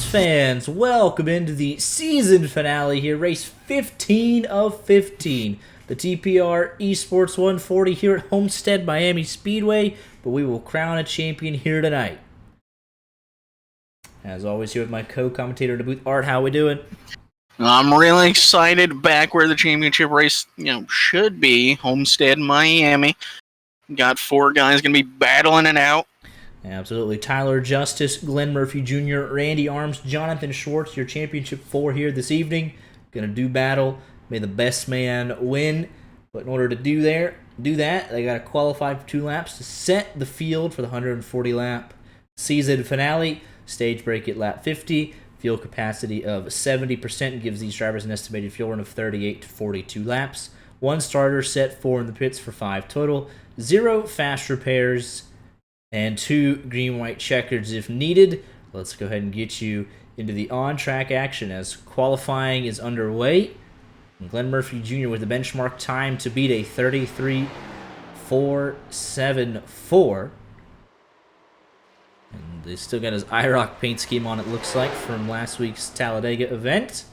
fans, welcome into the season finale here, race 15 of 15. The TPR eSports 140 here at Homestead, Miami Speedway, but we will crown a champion here tonight. As always, here with my co-commentator in the booth, Art. How we doing? I'm really excited back where the championship race, should be. Homestead, Miami. Got four guys going to be battling it out. Absolutely. Tyler Justice, Glenn Murphy Jr., Randy Arms, Jonathan Schwartz, your championship four here this evening. Going to do battle. May the best man win. But in order to do that, they got to qualify for 2 laps to set the field for the 140-lap season finale. Stage break at lap 50. Fuel capacity of 70% gives these drivers an estimated fuel run of 38 to 42 laps. 1 starter set, 4 in the pits for 5 total. 0 fast repairs. And 2 green-white checkers if needed. Let's go ahead and get you into the on-track action as qualifying is underway. And Glenn Murphy Jr. with the benchmark time to beat a 33.474. And they still got his IROC paint scheme on, it looks like, from last week's Talladega event.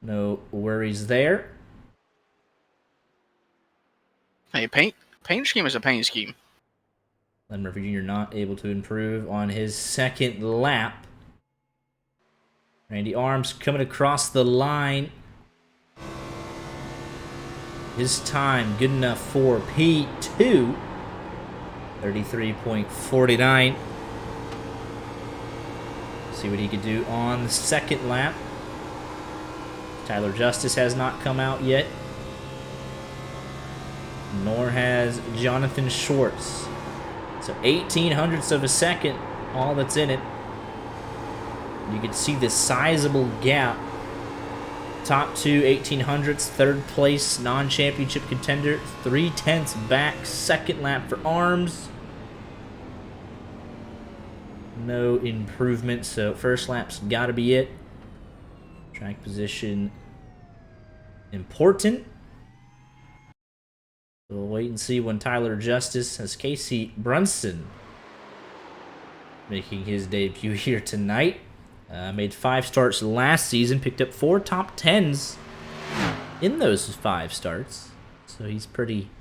No worries there. Hey, paint scheme is a paint scheme. Glenn Murphy Jr. not able to improve on his second lap. Randy Arms coming across the line. His time good enough for P2. 33.49. See what he could do on the second lap. Tyler Justice has not come out yet. Nor has Jonathan Schwartz. So 1800ths of a second, all that's in it. You can see the sizable gap. Top 2 1800ths, third place non-championship contender, 3/10 back, second lap for Arms. No improvement, so first lap's got to be it. Track position important. We'll wait and see when Tyler Justice has Casey Brunson making his debut here tonight. Made 5 starts last season, picked up 4 top 10s in those 5 starts. So he's pretty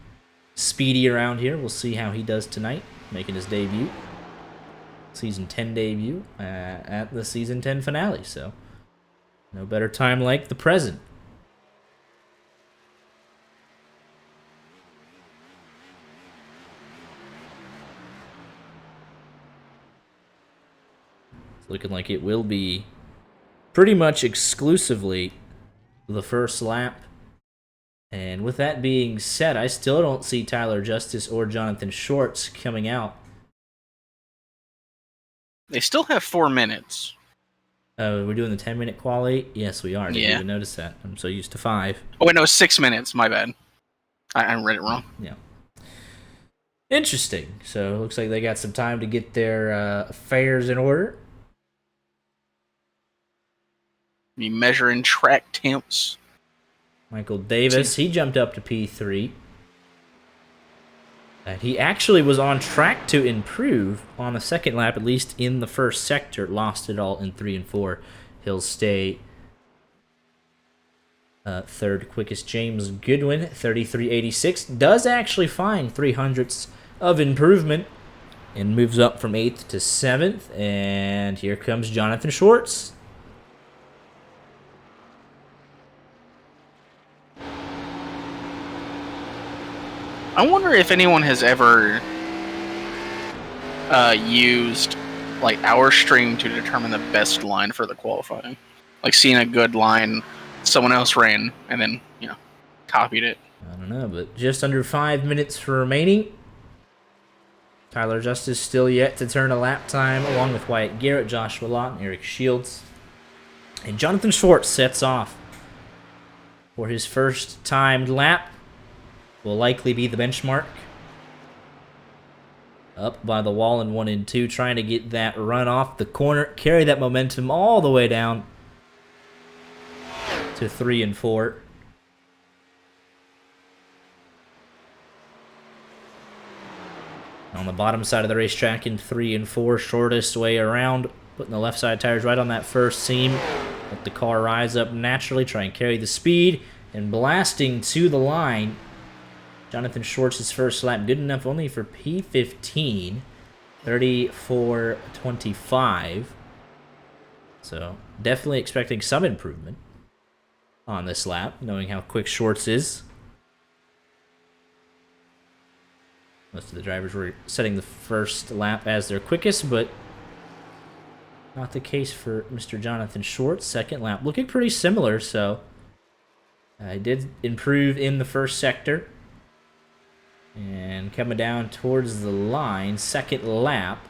speedy around here. We'll see how he does tonight, making his debut. Season 10 debut at the Season 10 finale. So no better time like the present. Looking like it will be pretty much exclusively the first lap. And with that being said, I still don't see Tyler Justice or Jonathan Schwartz coming out. They still have 4 minutes. We're doing the 10-minute quali? Yes, we are. Didn't Yeah. even notice that. I'm so used to 5. Oh, wait, no, 6 minutes. My bad. I read it wrong. Yeah. Interesting. So it looks like they got some time to get their affairs in order. Be measuring track temps. Michael Davis, he jumped up to P3. And he actually was on track to improve on the second lap, at least in the first sector. Lost it all in 3 and 4. He'll stay third quickest. James Goodwin, 33.86. Does actually find 300ths of improvement and moves up from 8th to 7th. And here comes Jonathan Schwartz. I wonder if anyone has ever used our stream to determine the best line for the qualifying. Like seeing a good line someone else ran and then, copied it. I don't know, but just under 5 minutes remaining. Tyler Justice still yet to turn a lap time, along with Wyatt Garrett, Joshua Lott, and Eric Shields. And Jonathan Schwartz sets off for his first timed lap. Will likely be the benchmark. Up by the wall in 1 and 2, trying to get that run off the corner, carry that momentum all the way down to 3 and 4. On the bottom side of the racetrack in 3 and 4, shortest way around Putting the left side tires right on that first seam. Let the car rise up naturally, try and carry the speed, and blasting to the line. Jonathan Schwartz's first lap, good enough only for P15, 34.25. So definitely expecting some improvement on this lap, knowing how quick Schwartz is. Most of the drivers were setting the first lap as their quickest, but not the case for Mr. Jonathan Schwartz. Second lap looking pretty similar, so I did improve in the first sector. And coming down towards the line, second lap.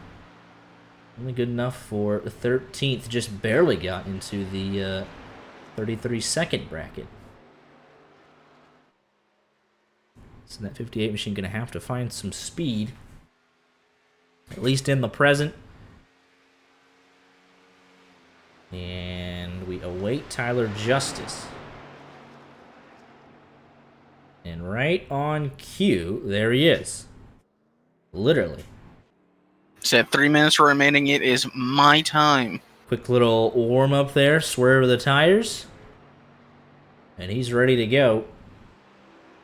Only good enough for 13th, just barely got into the 33-second bracket. So that 58 machine going to have to find some speed, at least in the present. And we await Tyler Justice. And right on cue, there he is. Literally. Said 3 minutes remaining. It is my time. Quick little warm up there, swerve of the tires. And he's ready to go.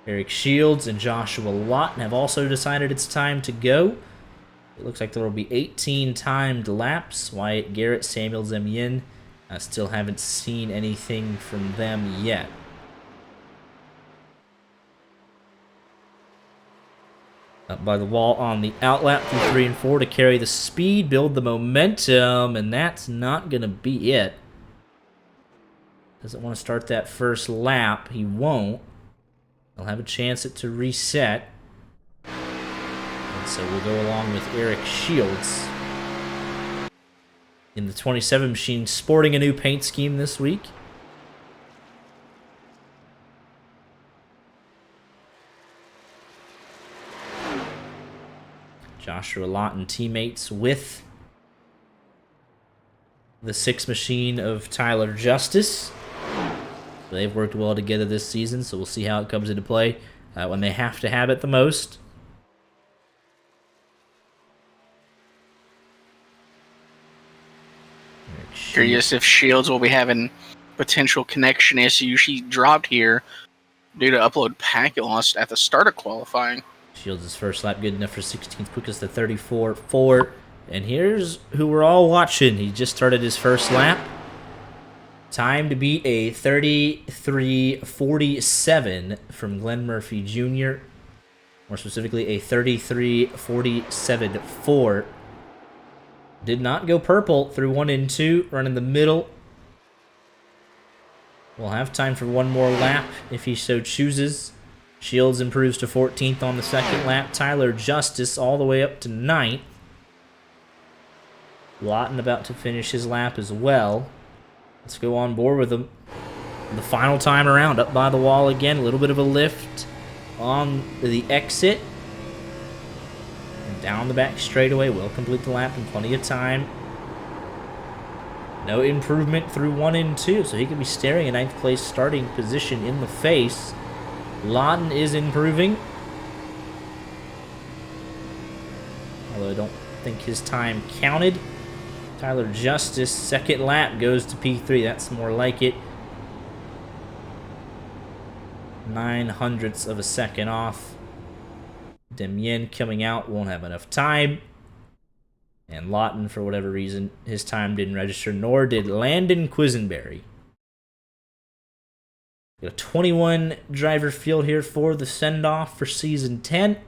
Eric Shields and Joshua Lawton have also decided it's time to go. It looks like there will be 18 timed laps. Wyatt Garrett, Samuel Zemyen. I still haven't seen anything from them yet. Up by the wall on the outlap through 3 and 4 to carry the speed, build the momentum, and that's not going to be it. Doesn't want to start that first lap. He won't. He'll have a chance to reset. And so we'll go along with Eric Shields in the 27 machine, sporting a new paint scheme this week. Joshua Lawton teammates with the 6 machine of Tyler Justice. They've worked well together this season, so we'll see how it comes into play when they have to have it the most. Curious if Shields will be having potential connection issues. She dropped here due to upload packet loss at the start of qualifying. Shields' first lap good enough for 16th quickest to 34.4. And here's who we're all watching. He just started his first lap. Time to beat a 33.47 from Glenn Murphy Jr. More specifically, a 33.47.4. Did not go purple through 1 and 2. Run in the middle. We'll have time for one more lap if he so chooses. Shields improves to 14th on the second lap. Tyler Justice all the way up to 9th. Lawton about to finish his lap as well. Let's go on board with him. The final time around, up by the wall again. A little bit of a lift on the exit. And down the back straightaway. Will complete the lap in plenty of time. No improvement through 1 and 2, so he could be staring a 9th place starting position in the face. Lawton is improving. Although I don't think his time counted. Tyler Justice, second lap, goes to P3. That's more like it. 0.09 of a second off. Demien coming out, won't have enough time. And Lawton, for whatever reason, his time didn't register, nor did Landon Quisenberry. Got a 21 driver field here for the send-off for Season 10.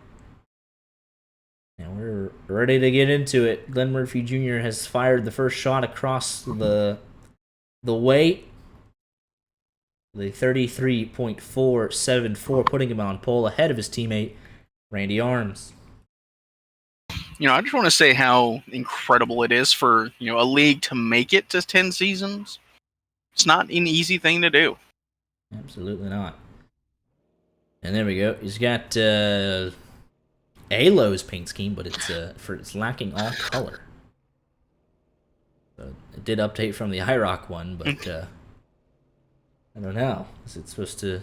And we're ready to get into it. Glenn Murphy Jr. has fired the first shot across the way. The 33.474, putting him on pole ahead of his teammate, Randy Arms. You know, I just want to say how incredible it is for, you know, a league to make it to 10 seasons. It's not an easy thing to do. Absolutely not. And there we go. He's got Alo's paint scheme, but it's lacking all color. So it did update from the IROC one, but I don't know. Is it supposed to?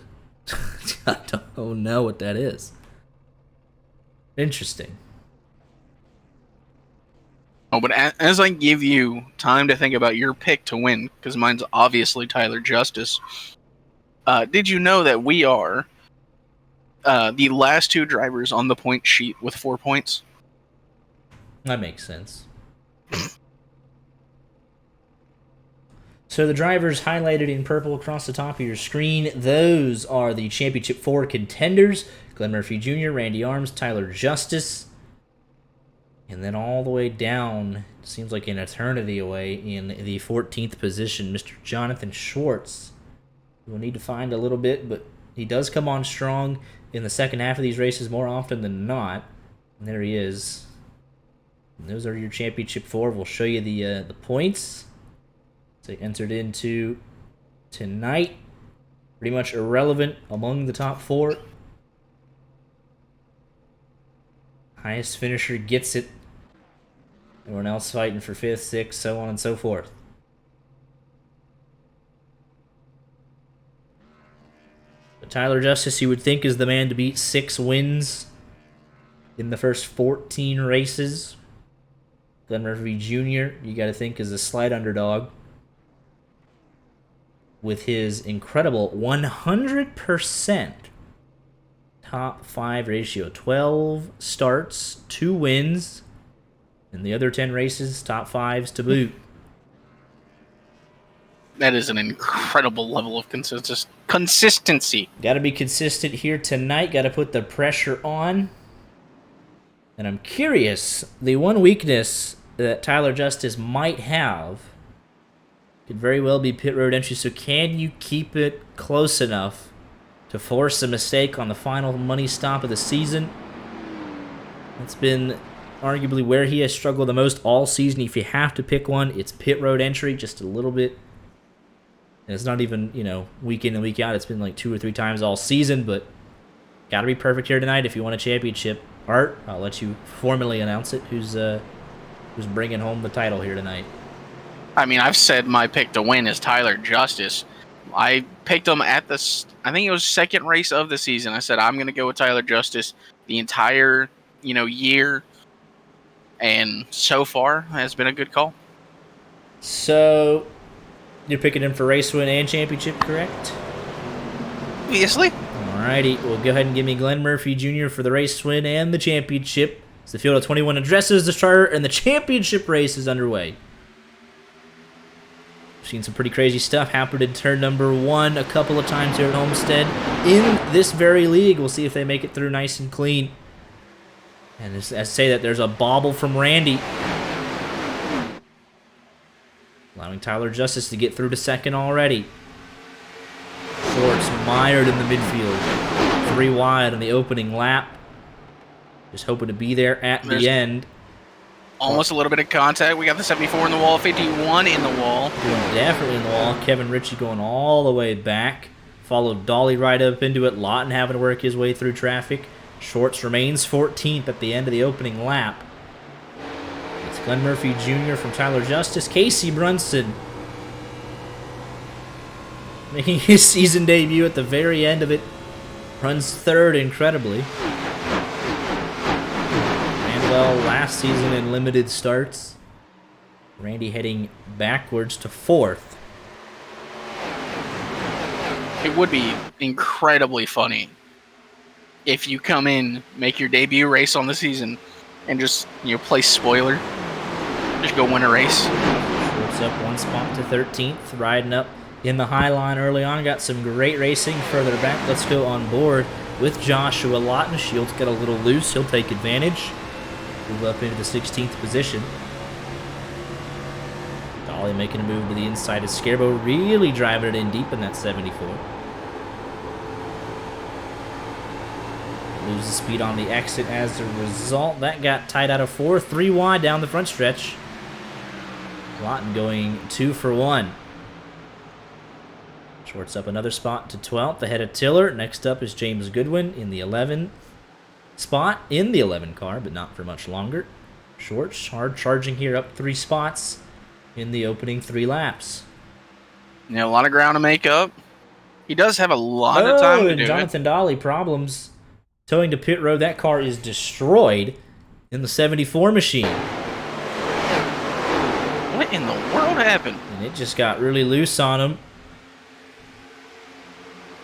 I don't know what that is. Interesting. Oh, but as I give you time to think about your pick to win, because mine's obviously Tyler Justice, did you know that we are the last two drivers on the point sheet with 4 points? That makes sense. So the drivers highlighted in purple across the top of your screen, those are the Championship 4 contenders. Glenn Murphy Jr., Randy Arms, Tyler Justice. And then all the way down, seems like an eternity away, in the 14th position, Mr. Jonathan Schwartz. We'll need to find a little bit, but he does come on strong in the second half of these races more often than not. And there he is. And those are your Championship 4. We'll show you the points. They entered into tonight. Pretty much irrelevant among the top 4. Highest finisher gets it. Everyone else fighting for 5th, 6th, so on and so forth. But Tyler Justice, you would think, is the man to beat. 6 wins in the first 14 races. Glenn Murphy Jr., you got to think, is a slight underdog. With his incredible 100% top 5 ratio. 12 starts, 2 wins, and the other 10 races, top 5s to boot. That is an incredible level of consistency. Got to be consistent here tonight. Got to put the pressure on. And I'm curious, the one weakness that Tyler Justice might have could very well be pit road entry. So can you keep it close enough to force a mistake on the final money stop of the season? That's been arguably where he has struggled the most all season. If you have to pick one, it's pit road entry, just a little bit. And it's not even, week in and week out. It's been like 2 or 3 times all season, but got to be perfect here tonight if you want a championship. Art, I'll let you formally announce it. Who's bringing home the title here tonight? I mean, I've said my pick to win is Tyler Justice. I picked him at I think it was second race of the season. I said I'm going to go with Tyler Justice the entire, year. And so far, has been a good call. So, you're picking him for race win and championship, correct? Obviously. Alrighty, well, go ahead and give me Glenn Murphy Jr. for the race win and the championship. As the field of 21 addresses the starter, and the championship race is underway. Seen some pretty crazy stuff happen in turn number 1 a couple of times here at Homestead in this very league. We'll see if they make it through nice and clean. And as I say that, there's a bobble from Randy, allowing Tyler Justice to get through to second already. Schwartz mired in the midfield, 3 wide on the opening lap. Just hoping to be there at the end. Almost a little bit of contact. We got the 74 in the wall, 51 in the wall. Definitely in the wall. Kevin Ritchie going all the way back. Followed Dolly right up into it. Lawton having to work his way through traffic. Schwartz remains 14th at the end of the opening lap. It's Glenn Murphy Jr. from Tyler Justice. Casey Brunson making his season debut at the very end of it. Runs 3rd incredibly. Well, last season in limited starts. Randy heading backwards to 4th. It would be incredibly funny if you come in, make your debut race on the season, and just play spoiler. Just go win a race. Schwartz up 1 spot to 13th, riding up in the high line early on. Got some great racing further back. Let's go on board with Joshua Lawton. Shields got a little loose. He'll take advantage. Move up into the 16th position. Dolly making a move to the inside of Scarbo, really driving it in deep in that 74. Loses speed on the exit as a result. That got tight out of 4, 3 wide down the front stretch. Lawton going 2 for 1. Schwartz up another spot to 12th ahead of Tiller. Next up is James Goodwin in the 11th spot in the 11 car, but not for much longer. Schwartz hard charging here, up 3 spots in the opening 3 laps. A lot of ground to make up. He does have a lot of time to do Jonathan Dolly problems towing to pit road. That car is destroyed in the 74 machine. What in the world happened? And it just got really loose on him.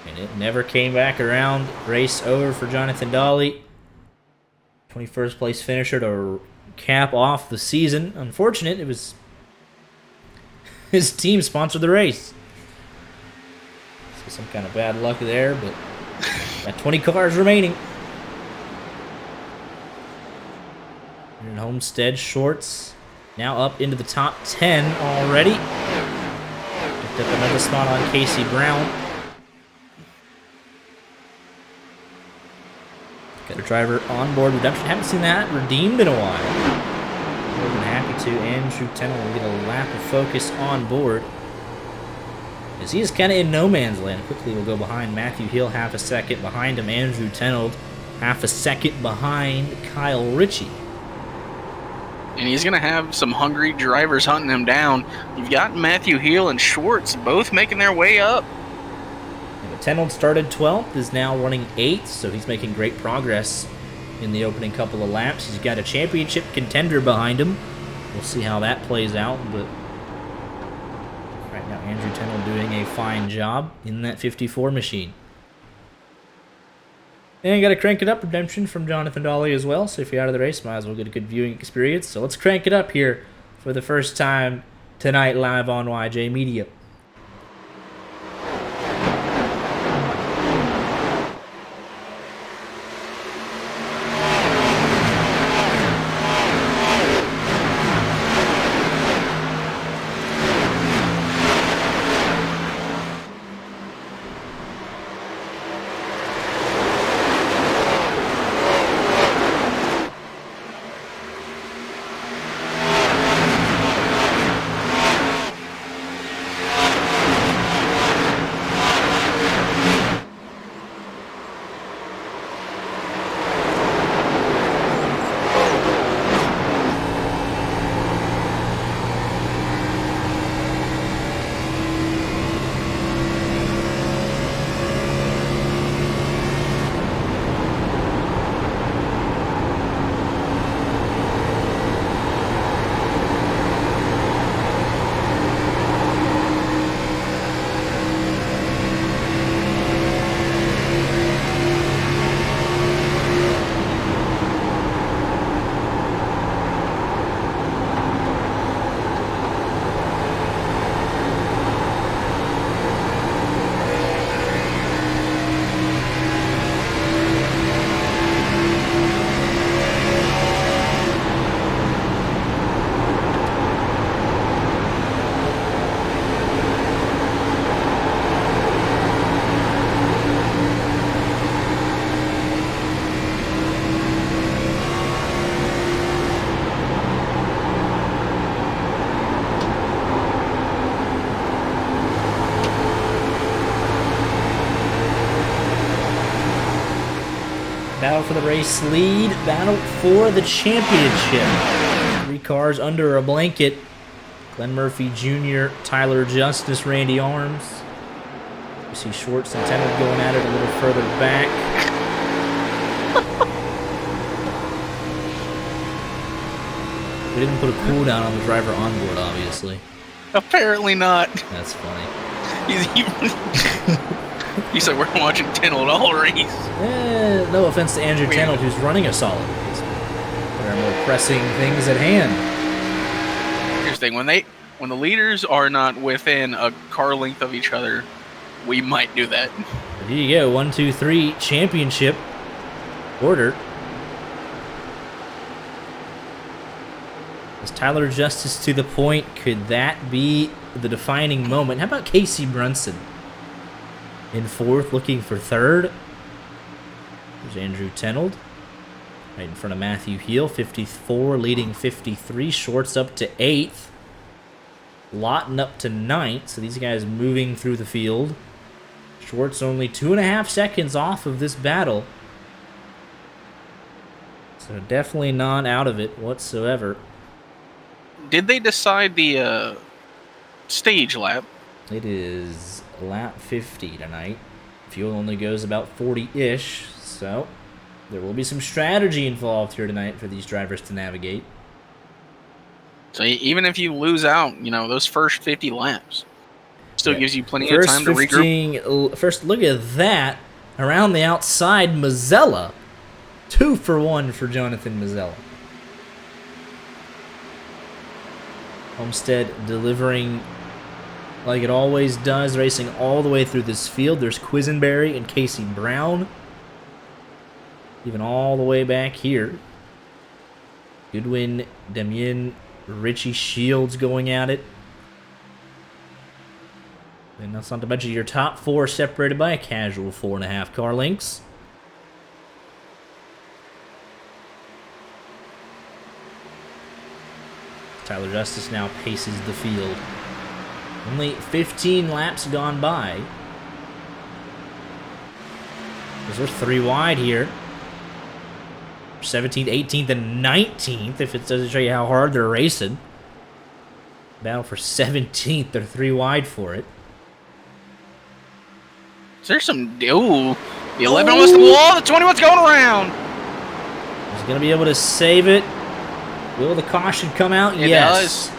And it never came back around. Race over for Jonathan Dahle. 21st place finisher to cap off the season. Unfortunate, it was his team sponsored the race. So some kind of bad luck there, but got 20 cars remaining. And Homestead Shorts now up into the top 10 already. Picked up another spot on Casey Brown. Got a driver on board redemption. Haven't seen that redeemed in a while. More than happy to. Andrew Tennell will get a lap of focus on board, as he is kind of in no man's land. Quickly will go behind Matthew Hill, half a second behind him. Andrew Tennell, half a second behind Kyle Ritchie. And he's going to have some hungry drivers hunting him down. You've got Matthew Hill and Schwartz both making their way up. Tennell started 12th, is now running 8th, so he's making great progress in the opening couple of laps. He's got a championship contender behind him. We'll see how that plays out, but right now Andrew Tennell doing a fine job in that 54 machine. And got to crank it up redemption from Jonathan Dahle as well, so if you're out of the race, might as well get a good viewing experience. So let's crank it up here for the first time tonight live on YJ Media. Battle for the race lead, battle for the championship. 3 cars under a blanket. Glenn Murphy Jr., Tyler Justice, Randy Arms. You see Schwartz and Tennell going at it a little further back. We didn't put a cooldown on the driver on board, obviously. Apparently not. That's funny. He said we're watching Tennell all race. No offense to Andrew Tennell, who's running a solid race. There are more pressing things at hand. Here's the thing: when the leaders are not within a car length of each other, we might do that. There you go, 1, 2, 3 championship order. Is Tyler Justice to the point? Could that be the defining moment? How about Casey Brunson in 4th, looking for 3rd? There's Andrew Tennell right in front of Matthew Hill, 54, leading 53. Shorts up to 8th. Lawton up to 9th, so these guys moving through the field. Schwartz only 2.5 seconds off of this battle. So definitely not out of it whatsoever. Did they decide the stage lap? It is lap 50 tonight. Fuel only goes about 40-ish, so there will be some strategy involved here tonight for these drivers to navigate. So even if you lose out, those first 50 laps still gives you plenty of First time to regroup. 15. First, look at that. Around the outside, Mazzella. 2 for 1 for Jonathan Mazzella. Homestead delivering like it always does, racing all the way through this field. There's Quisenberry and Casey Brown. Even all the way back here. Goodwin, Damien, Richie Shields going at it. And that's not to mention your top 4 separated by a casual 4.5 car lengths. Tyler Justice now paces the field. Only 15 laps gone by. Because we're 3 wide here. 17th, 18th, and 19th, if it doesn't show you how hard they're racing. Battle for 17th. They're 3 wide for it. Is there some... Ooh. The 11 was the wall. The 21's going around. He's going to be able to save it. Will the caution come out? It yes. does.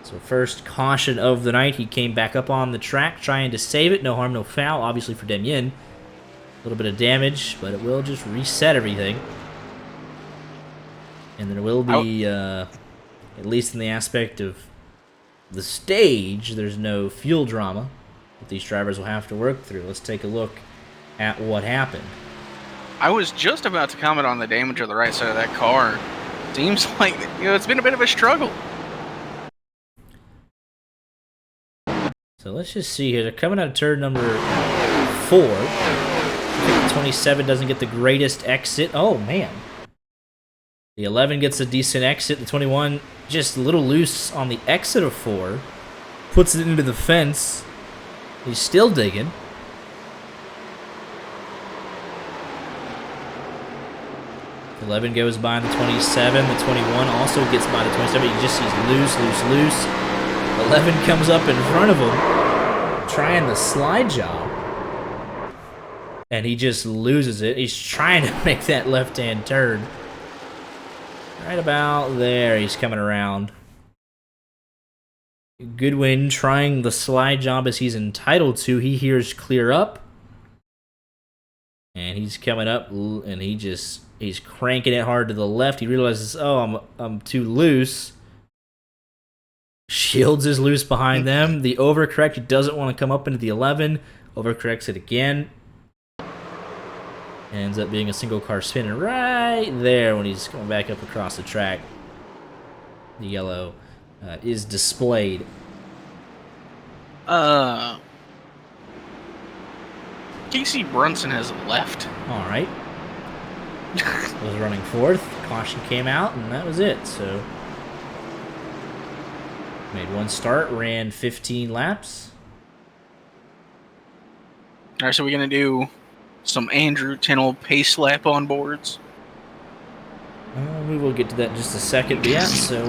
So first caution of the night. He came back up on the track trying to save it. No harm, no foul, obviously for Damien. A little bit of damage, but it will just reset everything. And there will be, at least in the aspect of the stage, there's no fuel drama that these drivers will have to work through. Let's take a look at what happened. I was just about to comment on the damage on the right side of that car. Seems like, it's been a bit of a struggle. So let's just see here. They're coming out of turn number 4. The 27 doesn't get the greatest exit. Oh, man. The 11 gets a decent exit. The 21 just a little loose on the exit of 4. Puts it into the fence. He's still digging. The 11 goes by the 27. The 21 also gets by the 27. He just sees loose. 11 comes up in front of him, trying the slide job. And he just loses it. He's trying to make that left-hand turn. Right about there, he's coming around. Goodwin trying the slide job as he's entitled to. He hears clear up. And he's coming up, and he's cranking it hard to the left. He realizes, oh, I'm too loose. Shields is loose behind them. The overcorrect, he doesn't want to come up into the 11. Overcorrects it again. Ends up being a single car spinning right there when he's going back up across the track. The yellow is displayed. Casey Brunson has left. All right. Was running 4th. Caution came out, and that was it. So made 1 start, ran 15 laps. All right, so we're going to do some Andrew Tennell pace lap on boards. We will get to that in just a second. But yeah, so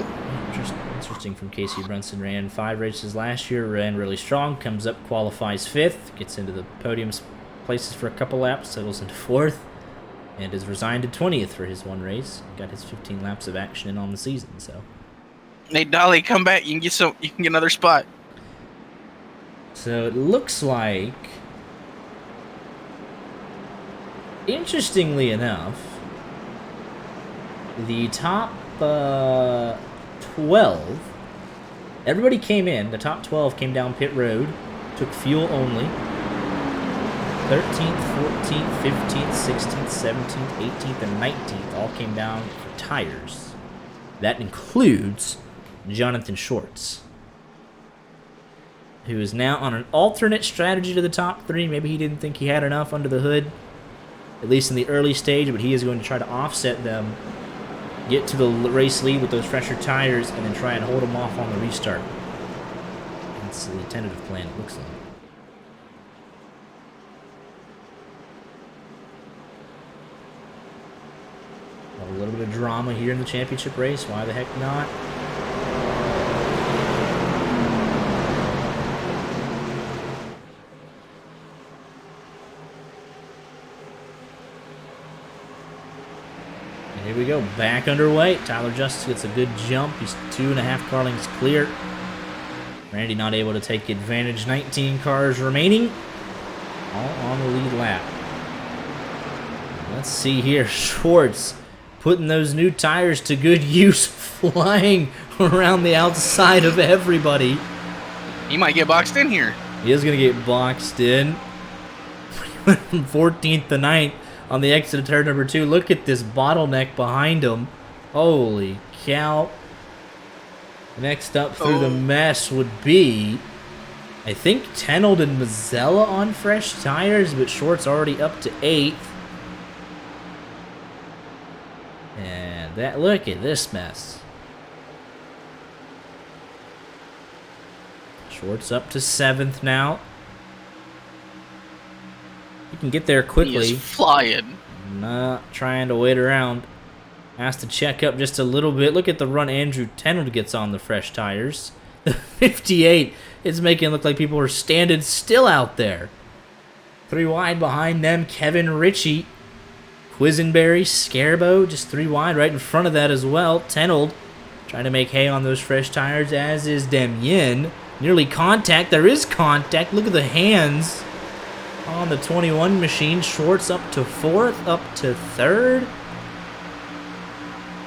interesting from Casey Brunson. Ran 5 races last year, ran really strong, comes up, qualifies 5th, gets into the podium places for a couple laps, settles into 4th, and is resigned to 20th for his 1 race. Got his 15 laps of action in on the season, so... Hey, Dolly, come back. You can get another spot. So it looks like, interestingly enough, the top 12, everybody came in. The top 12 came down pit road, took fuel only. 13th, 14th, 15th, 16th, 17th, 18th, and 19th all came down for tires. That includes Jonathan Shorts, who is now on an alternate strategy to the top 3. Maybe he didn't think he had enough under the hood, at least in the early stage, but he is going to try to offset them, get to the race lead with those fresher tires, and then try and hold them off on the restart. That's the tentative plan, it looks like. A little bit of drama here in the championship race. Why the heck not? Here we go, back underway. Tyler Justice gets a good jump. He's 2.5 car lengths clear. Randy not able to take advantage. 19 cars remaining, all on the lead lap. Let's see here, Schwartz putting those new tires to good use, flying around the outside of everybody. He might get boxed in here. He is going to get boxed in. From 14th to 9th on the exit of turn number 2. Look at this bottleneck behind him. Holy cow. Next up through the mess would be, I think, Tenold and Mazzella on fresh tires, but Schwartz already up to 8th. And that, look at this mess. Schwartz up to 7th now. He can get there quickly. He is flying. Not trying to wait around. Has to check up just a little bit. Look at the run Andrew Tenold gets on the fresh tires. The 58 is making it look like people are standing still out there. 3 wide behind them, Kevin Ritchie. Quisenberry, Scarbo, just 3 wide right in front of that as well. Tenold trying to make hay on those fresh tires, as is Demien. Nearly contact. There is contact. Look at the hands on the 21 machine. Schwartz up to 4th, up to 3rd.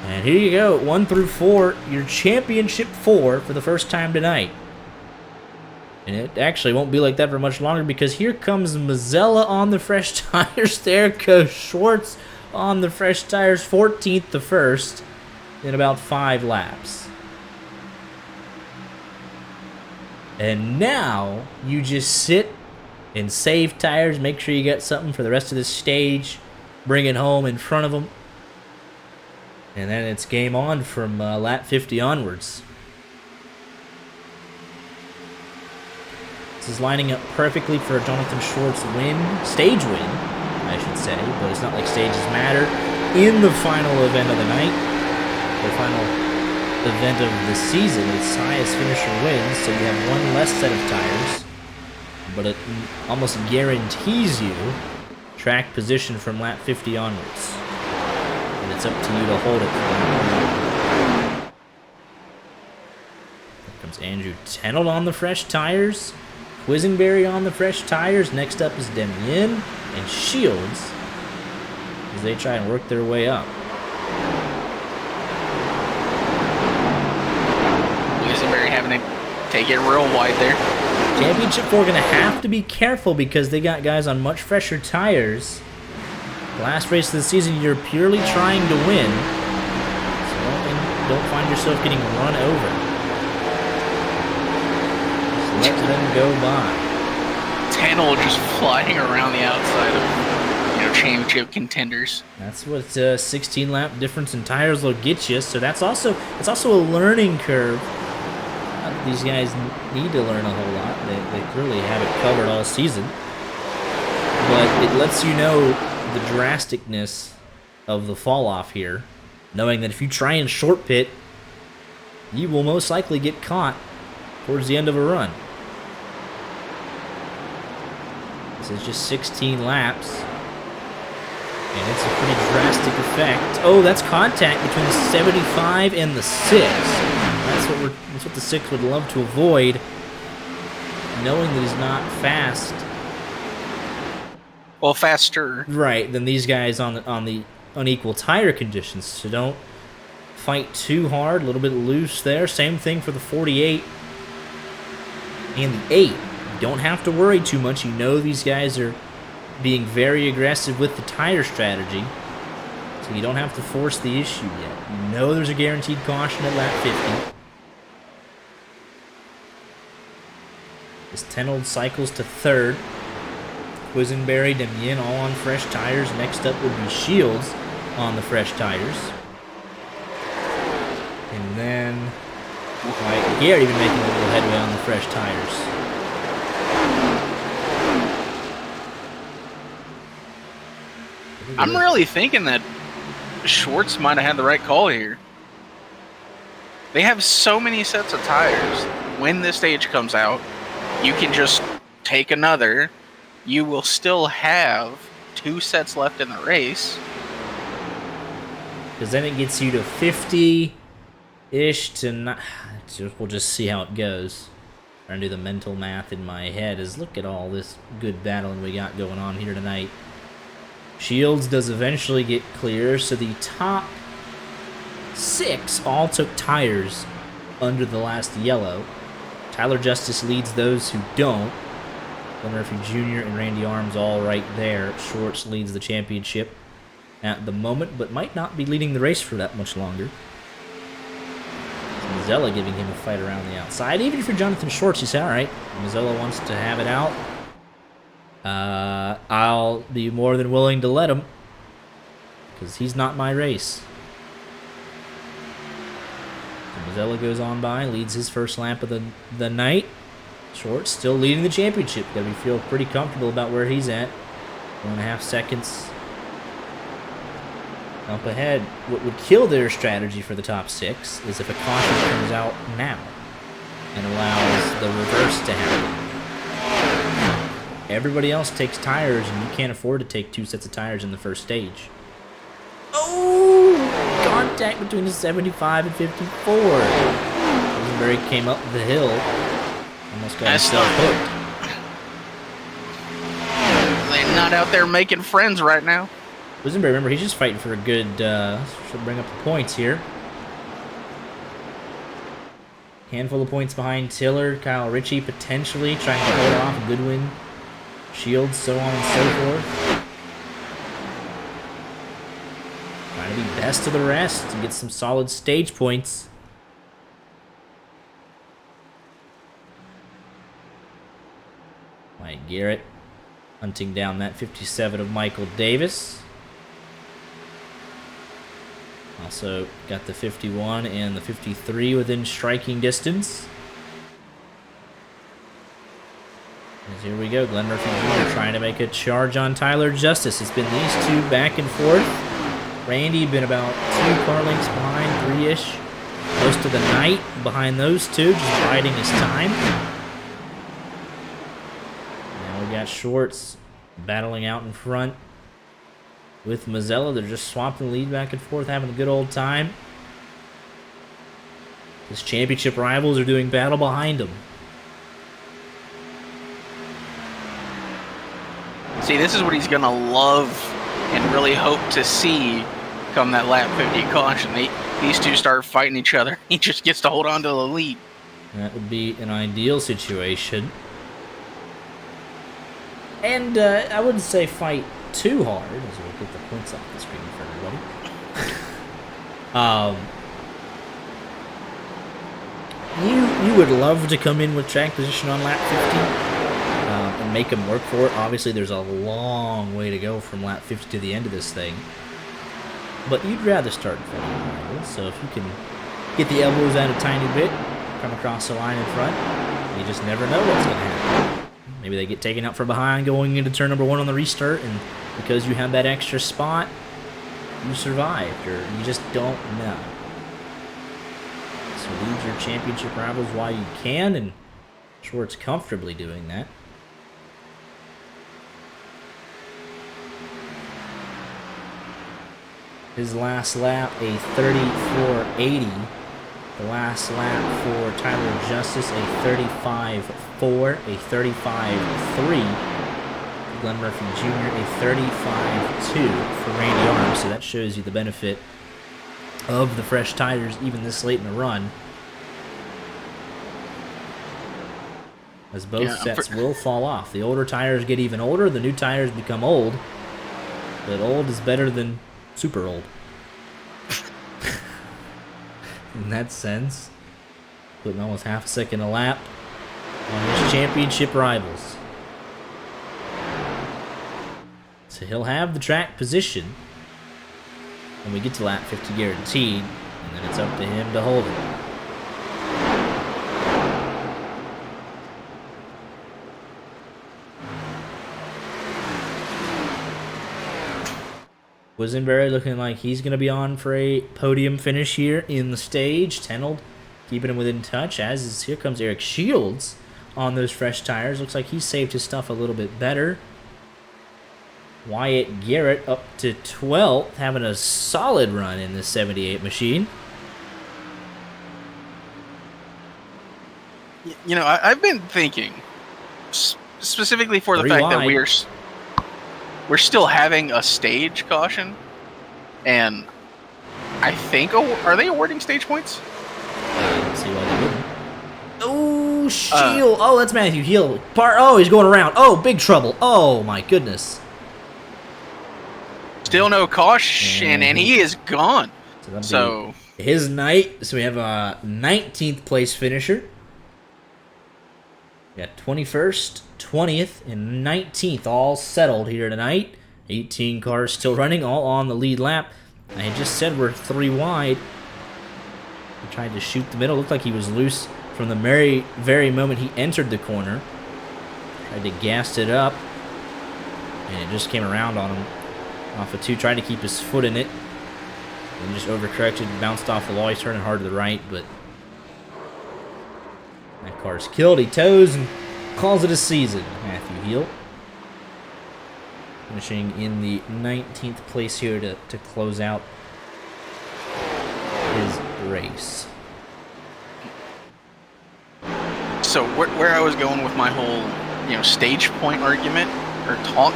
And here you go, 1 through 4, your championship 4 for the first time tonight. And it actually won't be like that for much longer, because here comes Mazzella on the fresh tires. There goes Schwartz on the fresh tires, 14th to 1st in about 5 laps. And now you just sit and save tires, make sure you got something for the rest of this stage, bring it home in front of them, and then it's game on from lap 50 onwards. This is lining up perfectly for a Jonathan Schwartz win, stage win, I should say, but it's not like stages matter in the final event of the night, the final event of the season. It's highest finisher wins, so you have 1 less set of tires, but it almost guarantees you track position from lap 50 onwards. And it's up to you to hold it. Here comes Andrew Tenold on the fresh tires. Quisenberry on the fresh tires. Next up is Demien and Shields as they try and work their way up. Quisenberry having to take it real wide there. Championship 4 going to have to be careful because they got guys on much fresher tires. Last race of the season, you're purely trying to win, so don't find yourself getting run over. Just let them go by. Tenold just flying around the outside of, championship contenders. That's what 16 lap difference in tires will get you. So it's also a learning curve. Not that these guys need to learn a whole lot. They clearly have it covered all season, but it lets you know the drasticness of the fall off here, knowing that if you try and short pit, you will most likely get caught towards the end of a run. This is just 16 laps, and it's a pretty drastic effect. Oh, that's contact between the 75 and the 6. That's what the 6 would love to avoid, knowing that he's not fast. Well, faster. Right, than these guys on the unequal tire conditions. So don't fight too hard. A little bit loose there. Same thing for the 48 and the 8. You don't have to worry too much. You know these guys are being very aggressive with the tire strategy. So you don't have to force the issue yet. You know there's a guaranteed caution at lap 50. As Tenold cycles to 3rd. Quisenberry, Demien all on fresh tires. Next up would be Shields on the fresh tires. And then Gary even making a little headway on the fresh tires. I'm really thinking that Schwartz might have had the right call here. They have so many sets of tires. When this stage comes out, you can just take another. You will still have 2 sets left in the race. Because then it gets you to 50-ish to not. We'll just see how it goes. Trying to do the mental math in my head is look at all this good battling we got going on here tonight. Shields does eventually get clear, so the top 6 all took tires under the last yellow. Tyler Justice leads those who don't. Glenn Murphy Jr. and Randy Arms all right there. Schwartz leads the championship at the moment, but might not be leading the race for that much longer. Mazzella giving him a fight around the outside. Even if you're Jonathan Schwartz, you say, all right, Mazzella wants to have it out. I'll be more than willing to let him, because he's not my race. So Mazzella goes on by, leads his first lap of the night. Schwartz still leading the championship. Gotta feel pretty comfortable about where he's at. 1.5 seconds up ahead. What would kill their strategy for the top 6 is if a caution comes out now and allows the reverse to happen. Everybody else takes tires, and you can't afford to take 2 sets of tires in the first stage. Oh! Contact between the 75 and 54. Rosenberry came up the hill. Almost got himself hooked. They're not out there making friends right now. Rosenberry, remember, he's just fighting for a good... should bring up the points here. Handful of points behind Tiller. Kyle Ritchie potentially trying to hold off Goodwin. Shields, so on and so forth. Trying to be best of the rest and get some solid stage points. Mike Garrett hunting down that 57 of Michael Davis. Also got the 51 and the 53 within striking distance. As here we go, Glenn Murphy Jr. trying to make a charge on Tyler Justice. It's been these two back and forth. Randy been about 2 car lengths behind, 3-ish. Most of the night behind those two, just biding his time. Now we got Schwartz battling out in front with Mazzella. They're just swapping the lead back and forth, having a good old time. His championship rivals are doing battle behind him. See, this is what he's going to love and really hope to see come that lap 50 caution. These two start fighting each other. He just gets to hold on to the lead. That would be an ideal situation. And I wouldn't say fight too hard, as we'll get the points off the screen for everybody. You would love to come in with track position on lap 50. And make them work for it. Obviously, there's a long way to go from lap 50 to the end of this thing. But you'd rather start in front of the rivals. So if you can get the elbows out a tiny bit, come across the line in front, you just never know what's going to happen. Maybe they get taken out from behind going into turn number 1 on the restart, and because you have that extra spot, you survived, or you just don't know. So lead your championship rivals while you can, and Schwartz comfortably doing that. His last lap, a 34.80. The last lap for Tyler Justice, a 35.4, a 35.3. Glenn Murphy Jr., a 35.2 for Randy Arms. So that shows you the benefit of the fresh tires even this late in the run. As both sets will fall off. The older tires get even older, the new tires become old. But old is better than super old. In that sense, putting almost half a second a lap on his championship rivals. So he'll have the track position when we get to lap 50 guaranteed, and then it's up to him to hold it. Wisenberry looking like he's going to be on for a podium finish here in the stage. Tenold keeping him within touch, as is, here comes Eric Shields on those fresh tires. Looks like he saved his stuff a little bit better. Wyatt Garrett up to 12th, having a solid run in the 78 machine. You know, I've been thinking, specifically for the Three fact wide. that we're still having a stage caution, and I think, are they awarding stage points? Let's see why they wouldn't. Oh, Shield. Oh, that's Matthew Hill. Oh, he's going around. Oh, big trouble. Oh, my goodness. Still no caution, and he is gone. So his night. So we have a 19th place finisher. We got 21st, 20th, and 19th all settled here tonight. 18 cars still running, all on the lead lap. I just said we're 3 wide. He tried to shoot the middle. Looked like he was loose from the very moment he entered the corner. Tried to gas it up, and it just came around on him. Off of 2, tried to keep his foot in it. And just overcorrected, bounced off the wall. He's turning hard to the right, but that car's killed. He tows and calls it a season. Matthew Heel finishing in the 19th place here to close out his race. So where I was going with my whole, stage point argument or talk,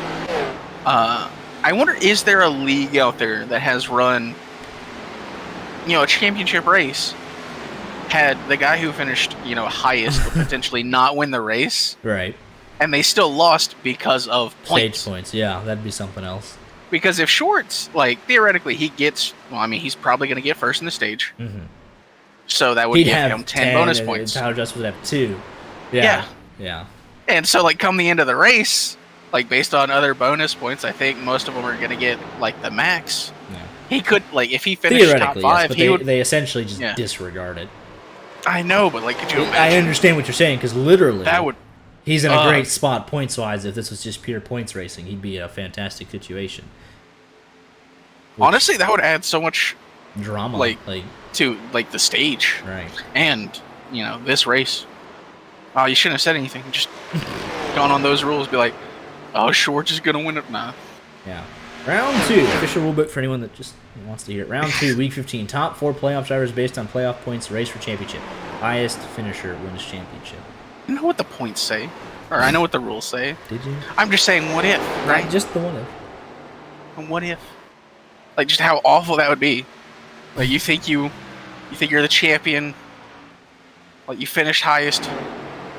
I wonder, is there a league out there that has run, a championship race, had the guy who finished, highest would potentially not win the race, Right. and they still lost because of points. Stage points, yeah, that'd be something else. Because if Shorts, theoretically, he's probably going to get first in the stage. Mm-hmm. So that would He'd give have him 10 bonus and points. Tyler Justice would have 2. Yeah. Yeah. And so, come the end of the race, based on other bonus points, I think most of them are going to get, the max. Yeah. He could, if he finished top 5, yes, but he would... they essentially just disregard it. I know, but, could you imagine? I understand what you're saying, because literally... That would... He's in a great spot points-wise. If this was just pure points racing, he'd be a fantastic situation. Honestly, that would add so much drama, to the stage, right? And this race. Oh, you shouldn't have said anything. Just gone on those rules. Be like, oh, Shorts is gonna win it. Nah. Yeah. Round 2, official rulebook for anyone that just wants to hear it. Round 2, week 15. Top 4 playoff drivers based on playoff points. Race for championship. Highest finisher wins championship. You know what the points say, or I know what the rules say. Did you? I'm just saying, what if, right? Just the what if. And what if? Just how awful that would be. You think you're the champion. You finish highest.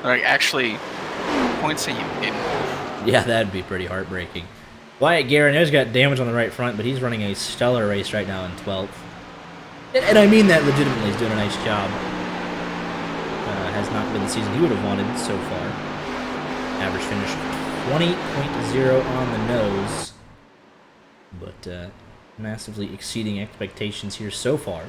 Actually, points say you didn't. Yeah, that'd be pretty heartbreaking. Wyatt Garrett has got damage on the right front, but he's running a stellar race right now in 12th. And I mean that legitimately. He's doing a nice job. Has not been the season he would have wanted so far. Average finish 20.0 on the nose. But massively exceeding expectations here so far.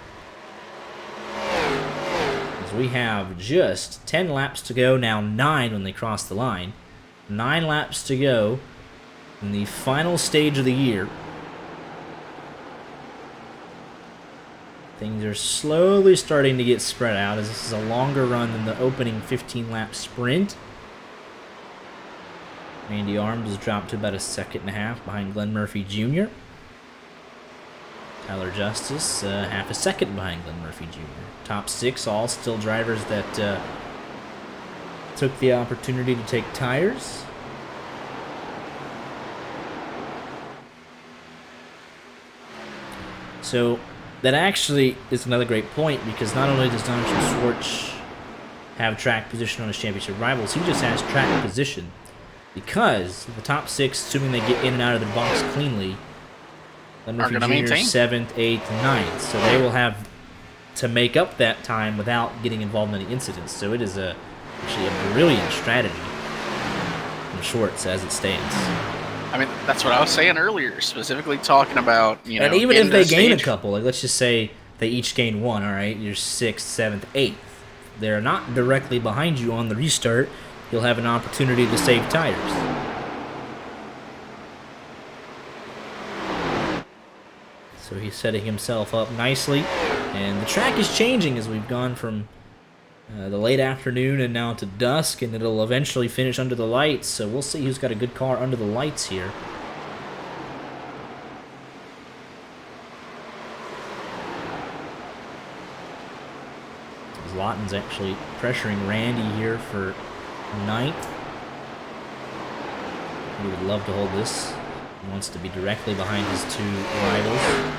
As we have just 10 laps to go, now 9 when they cross the line. 9 laps to go in the final stage of the year. Things are slowly starting to get spread out as this is a longer run than the opening 15-lap sprint. Randy Arms has dropped to about a 1.5 seconds behind Glenn Murphy Jr. Tyler Justice, half a second behind Glenn Murphy Jr. Top 6, all still drivers that took the opportunity to take tires. So that actually is another great point, because not only does Donovan Schwartz have track position on his championship rivals, he just has track position. Because the top 6, assuming they get in and out of the box cleanly, Glenn Murphy Jr. 7th, 8th, 9th. So they will have to make up that time without getting involved in any incidents. So it is actually a brilliant strategy from Schwartz as it stands. I mean, that's what I was saying earlier, specifically talking about, and even if they gain a couple, let's just say they each gain 1, all right, you're 6th, 7th, 8th. They're not directly behind you on the restart. You'll have an opportunity to save tires. So he's setting himself up nicely. And the track is changing as we've gone from the late afternoon and now to dusk, and it'll eventually finish under the lights. So we'll see who's got a good car under the lights here. Lawton's actually pressuring Randy here for ninth. He would love to hold this. He wants to be directly behind his two rivals.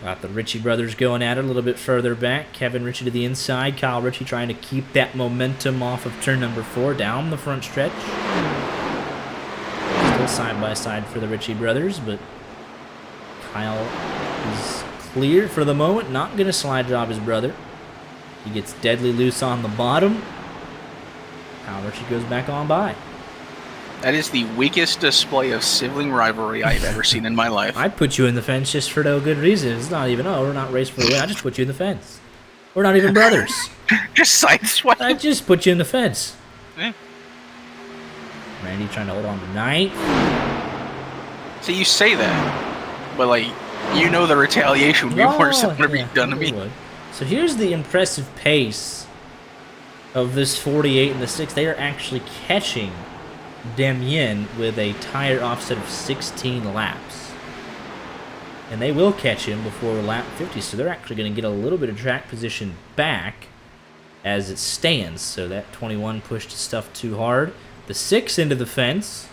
Got the Ritchie brothers going at it a little bit further back. Kevin Ritchie to the inside. Kyle Ritchie trying to keep that momentum off of turn number 4 down the front stretch. Still side by side for the Ritchie brothers, but Kyle is clear for the moment. Not going to slide job his brother. He gets deadly loose on the bottom. Kyle Ritchie goes back on by. That is the weakest display of sibling rivalry I've ever seen in my life. I put you in the fence just for no good reason. It's not even, we're not racing for the win. I just put you in the fence. We're not even brothers. Just sideswipe. I just put you in the fence. Yeah. Randy trying to hold on to ninth. See, you say that, but like, you know the retaliation would be worse than be done to me. Would. So here's the impressive pace of this 48 and the 6. They are actually catching Damien with a tire offset of 16 laps. And they will catch him before lap 50, so they're actually going to get a little bit of track position back as it stands. So that 21 pushed his stuff too hard. The 6 into the fence.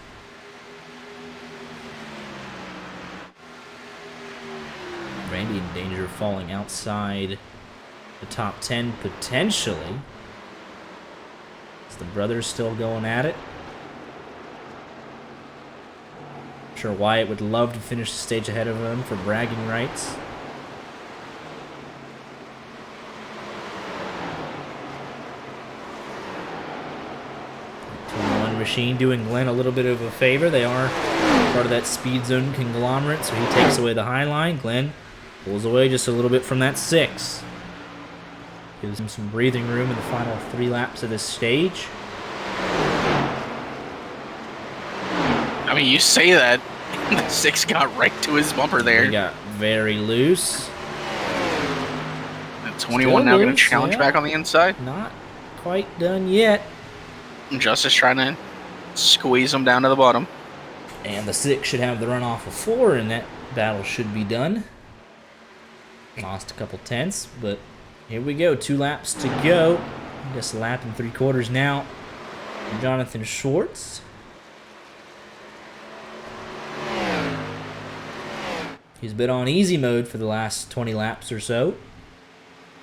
Randy in danger of falling outside the top 10 potentially. As the brothers still going at it. Sure Wyatt would love to finish the stage ahead of him for bragging rights. One machine doing Glenn a little bit of a favor. They are part of that speed zone conglomerate, so he takes away the high line. Glenn pulls away just a little bit from that 6. Gives him some breathing room in the final 3 laps of this stage. I mean, you say that, the 6 got right to his bumper there. He got very loose. And 21 now going to challenge back on the inside. Not quite done yet. Justice trying to squeeze him down to the bottom. And the 6 should have the runoff of 4, and that battle should be done. Lost a couple tenths, but here we go. 2 laps to go. I guess a lap and 3/4 now. Jonathan Schwartz. He's been on easy mode for the last 20 laps or so.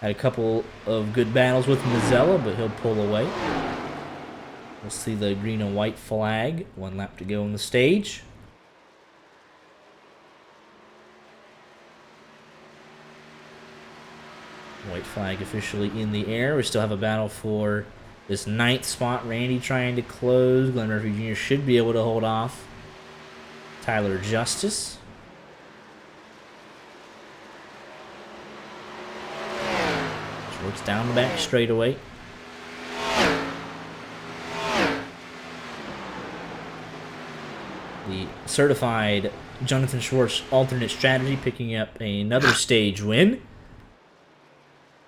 Had a couple of good battles with Mazzella, but he'll pull away. We'll see the green and white flag. 1 lap to go on the stage. White flag officially in the air. We still have a battle for this 9th spot. Randy trying to close. Glenn Murphy Jr. should be able to hold off Tyler Justice. Schwartz down the back straightaway. The certified Jonathan Schwartz alternate strategy picking up another stage win.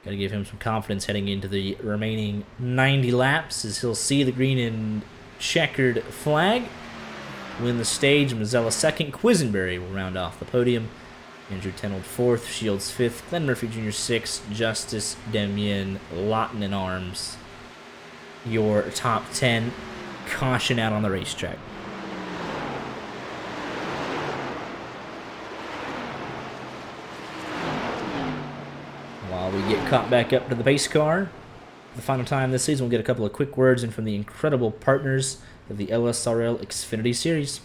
Got to give him some confidence heading into the remaining 90 laps as he'll see the green and checkered flag. Win the stage. Mazzella 2nd. Quisenberry will round off the podium. Andrew Tenold 4th. Shields 5th. Glenn Murphy Jr. 6th. Justice, Damien, Lawton, and Arms. Your top 10. Caution out on the racetrack. While we get caught back up to the pace car, for the final time this season, we'll get a couple of quick words in from the incredible partners of the LSRL Xfinity Series.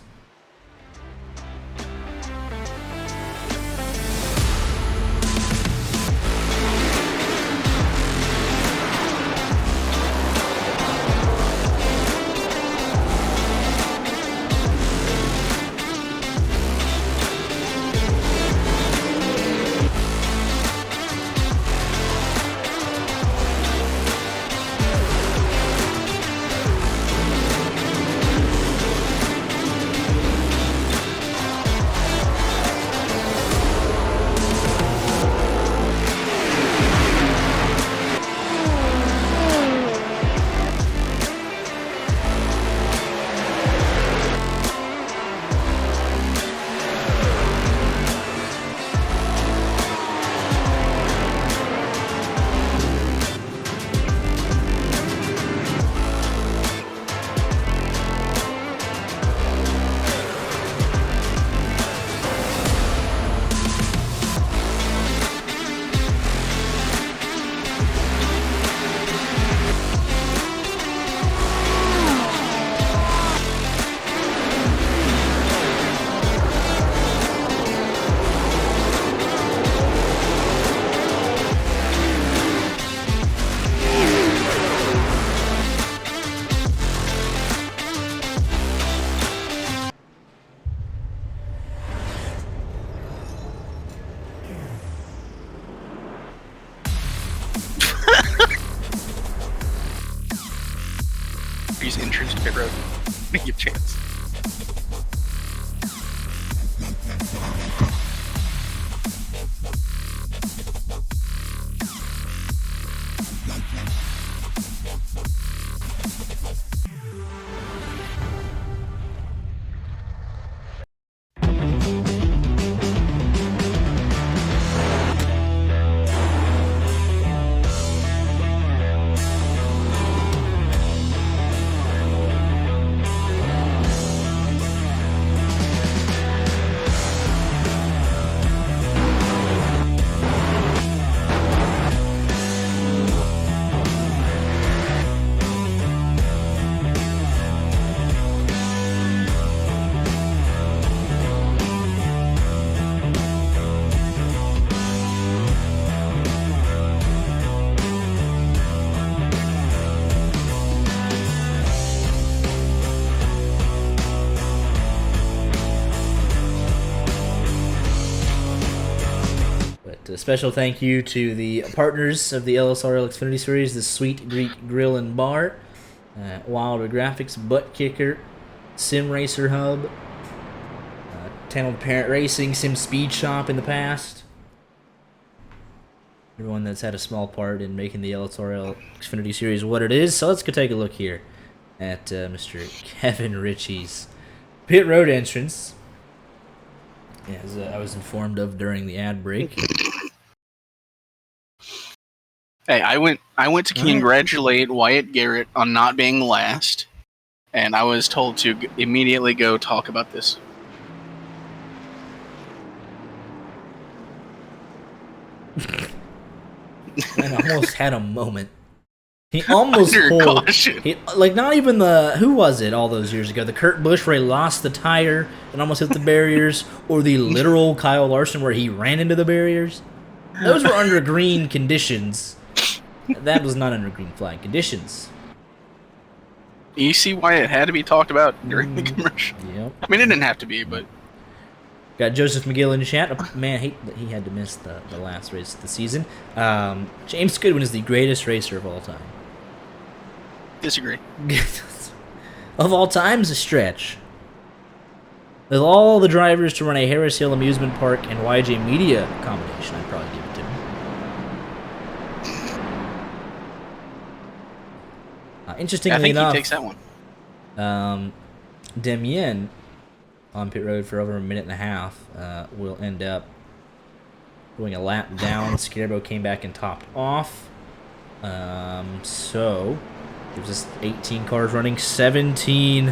Murphy's entrance to pit road. Give you a chance. A special thank you to the partners of the LSRL Xfinity Series, the Sweet Greek Grill and Bar, Wilder Graphics, Butt Kicker, Sim Racer Hub, Channel Parent Racing, Sim Speed Shop in the past. Everyone that's had a small part in making the LSRL Xfinity Series what it is. So let's go take a look here at Mr. Kevin Ritchie's pit road entrance, as I was informed of during the ad break. Hey, I went to congratulate Wyatt Garrett on not being last, and I was told to immediately go talk about this. Man, almost had a moment. He almost Under pulled. caution. Like, not even the, who was it all those years ago? The Kurt Busch where he lost the tire and almost hit the barriers, or the literal Kyle Larson where he ran into the barriers. Those were under green conditions. That was not under green flag conditions. You see why it had to be talked about during the commercial? Yep. I mean, it didn't have to be, but... Got Joseph McGill in the chat. Man, he had to miss the last race of the season. James Goodwin is the greatest racer of all time. Disagree. Of all time is a stretch. With all the drivers to run a Harris Hill Amusement Park and YJ Media combination, I'd probably give it to him. Interestingly I think enough, he takes that one. Demien on pit road for over a minute and a half will end up going a lap down. Scarabo came back and topped off. So there's just 18 cars running, 17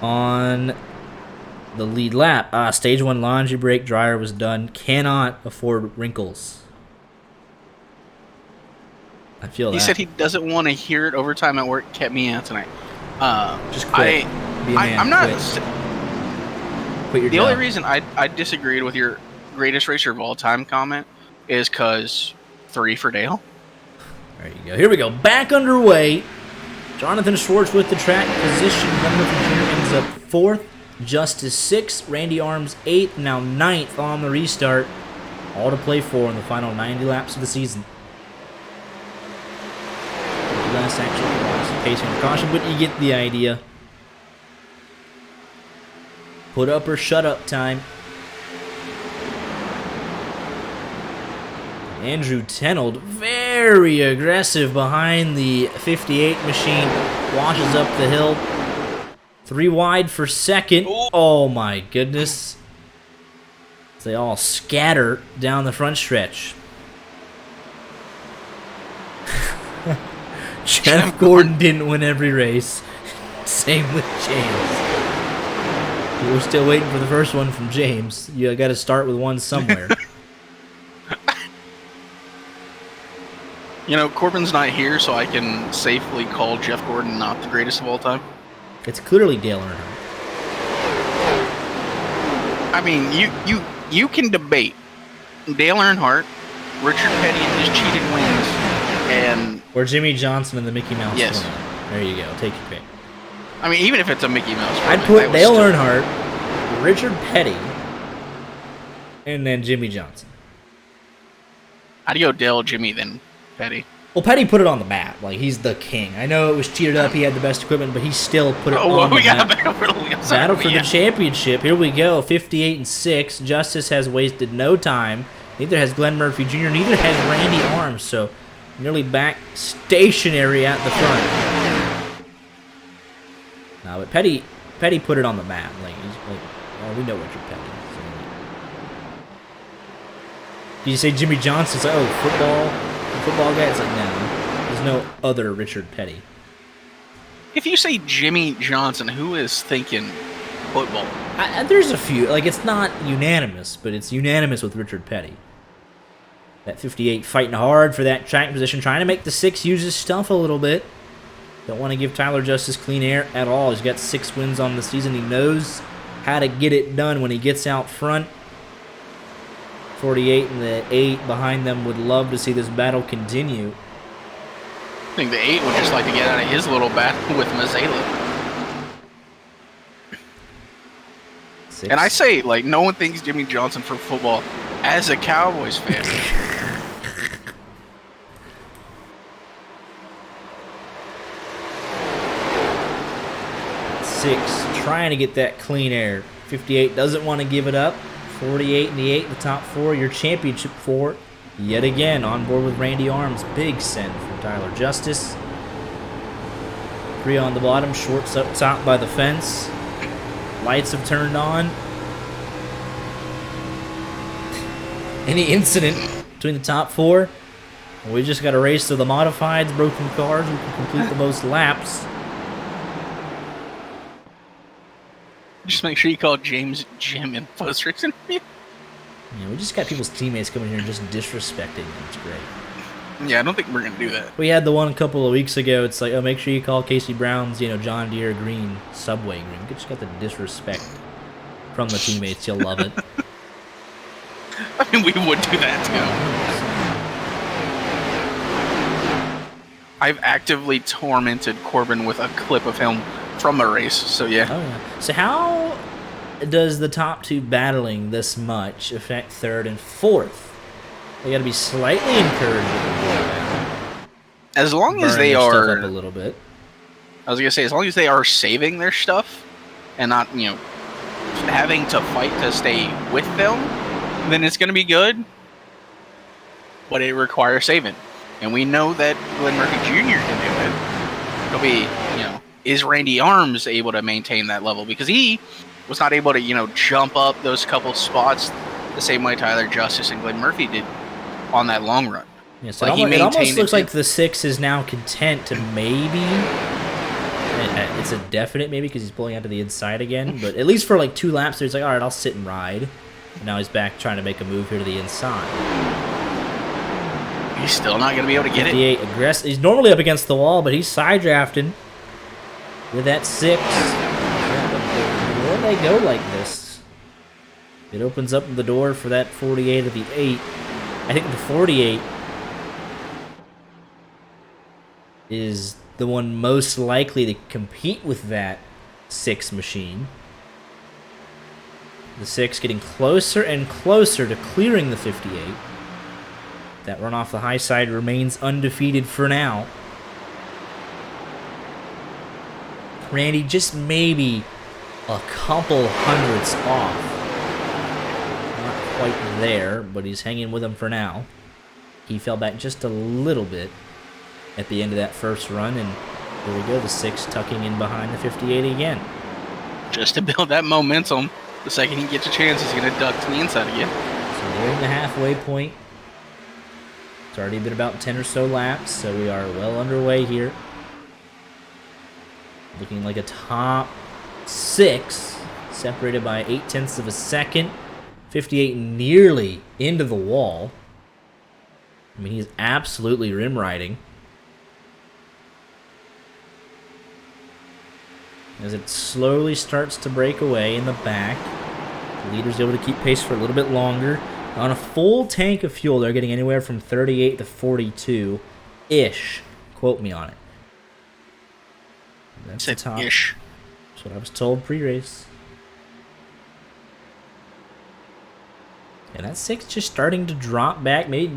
on the lead lap. Stage 1 laundry break dryer was done. Cannot afford wrinkles. I feel He that. said he doesn't want to hear it. Overtime at work kept me out tonight. Just quit. Be a man. I'm not... Quit your The job. only reason I disagreed with your greatest racer of all time comment is because 3 for Dale. There you go. Here we go. Back underway. Jonathan Schwartz with the track position. Number ends up 4th. Justice 6th. Randy Arms 8th. Now 9th on the restart. All to play for in the final 90 laps of the season. Last actually pacing and caution, but you get the idea. Put up or shut up time. Andrew Tenold, very aggressive behind the 58 machine. Washes up the hill. 3 wide for second. Oh my goodness. They all scatter down the front stretch. Jeff Gordon didn't win every race. Same with James. We're still waiting for the first one from James. You got to start with one somewhere. You know, Corbin's not here, so I can safely call Jeff Gordon not the greatest of all time. It's clearly Dale Earnhardt. I mean, you can debate Dale Earnhardt, Richard Petty and his cheated wins, and... Or Jimmy Johnson and the Mickey Mouse. Yes. Tournament. There you go. Take your pick. I mean, even if it's a Mickey Mouse I'd put Dale Earnhardt, Richard Petty, and then Jimmy Johnson. I'd go Dale, Jimmy, then Petty. Well, Petty put it on the map. Like, he's the king. I know it was cheated up. He had the best equipment, but he still put it on the map. Battle for the championship. Here we go. 58-6. Justice has wasted no time. Neither has Glenn Murphy Jr. Neither has Randy Arms. So, nearly back stationary at the front. No, but Petty put it on the map. Like, he's like, well, we know what you're Petty. So. Did you say Jimmy Johnson's like, oh, football guy? It's like, no. There's no other Richard Petty. If you say Jimmy Johnson, who is thinking football? There's a few. Like, it's not unanimous, but it's unanimous with Richard Petty. That 58 fighting hard for that track position, trying to make the 6 use his stuff a little bit. Don't want to give Tyler Justice clean air at all. He's got 6 wins on the season. He knows how to get it done when he gets out front. 48 and the 8 behind them would love to see this battle continue. I think the 8 would just like to get out of his little battle with Mazzela. And I say, like, no one thinks Jimmy Johnson for football as a Cowboys fan. 6 trying to get that clean air. 58 doesn't want to give it up. 48 and the 8, the top 4, your championship 4. Yet again, on board with Randy Arms. Big send for Tyler Justice. 3 on the bottom, shorts up top by the fence. Lights have turned on. Any incident between the top 4? We just got a race to the modifieds, broken cars. We can complete the most laps. Just make sure you call James Jim in post-race interview. Yeah, we just got people's teammates coming here and just disrespecting them. It's great. Yeah, I don't think we're going to do that. We had the one a couple of weeks ago. It's like, oh, make sure you call Casey Brown's, John Deere green, Subway green. You just got the disrespect from the teammates. You'll love it. I mean, we would do that, too. I've actively tormented Corbin with a clip of him from a race, so yeah. Oh, yeah. So how does the top 2 battling this much affect 3rd and 4th? They got to be slightly encouraged with the battle. As long as they are up a little bit. I was gonna say, as long as they are saving their stuff and not, having to fight to stay with them, then it's gonna be good. But it requires saving, and we know that Glenn Murphy Jr. can do it. It'll be, is Randy Arms able to maintain that level? Because he was not able to, jump up those couple spots the same way Tyler Justice and Glenn Murphy did on that long run. Yeah, so it almost looks like the 6 is now content to maybe. It's a definite maybe because he's pulling out to the inside again. But at least for like 2 laps, he's like, all right, I'll sit and ride. And now he's back trying to make a move here to the inside. He's still not going to be able to get 58 aggressive. He's normally up against the wall, but he's side drafting with that 6. When they go like this, it opens up the door for that 48 of the 8. I think the 48 is the one most likely to compete with that 6 machine. The 6 getting closer and closer to clearing the 58. That run off the high side remains undefeated for now. Randy just maybe a couple hundredths off. Not quite there, but he's hanging with him for now. He fell back just a little bit at the end of that first run, and here we go, the 6 tucking in behind the 58 again. Just to build that momentum, the second he gets a chance, he's going to duck to the inside again. So they're in the halfway point. It's already been about 10 or so laps, so we are well underway here. Looking like a top 6, separated by 0.8 of a second. 58 nearly into the wall. I mean, he's absolutely rim riding. As it slowly starts to break away in the back, the leader's able to keep pace for a little bit longer. On a full tank of fuel, they're getting anywhere from 38 to 42-ish. Quote me on it. That's the top. Ish. That's what I was told pre-race. And that 6 just starting to drop back, maybe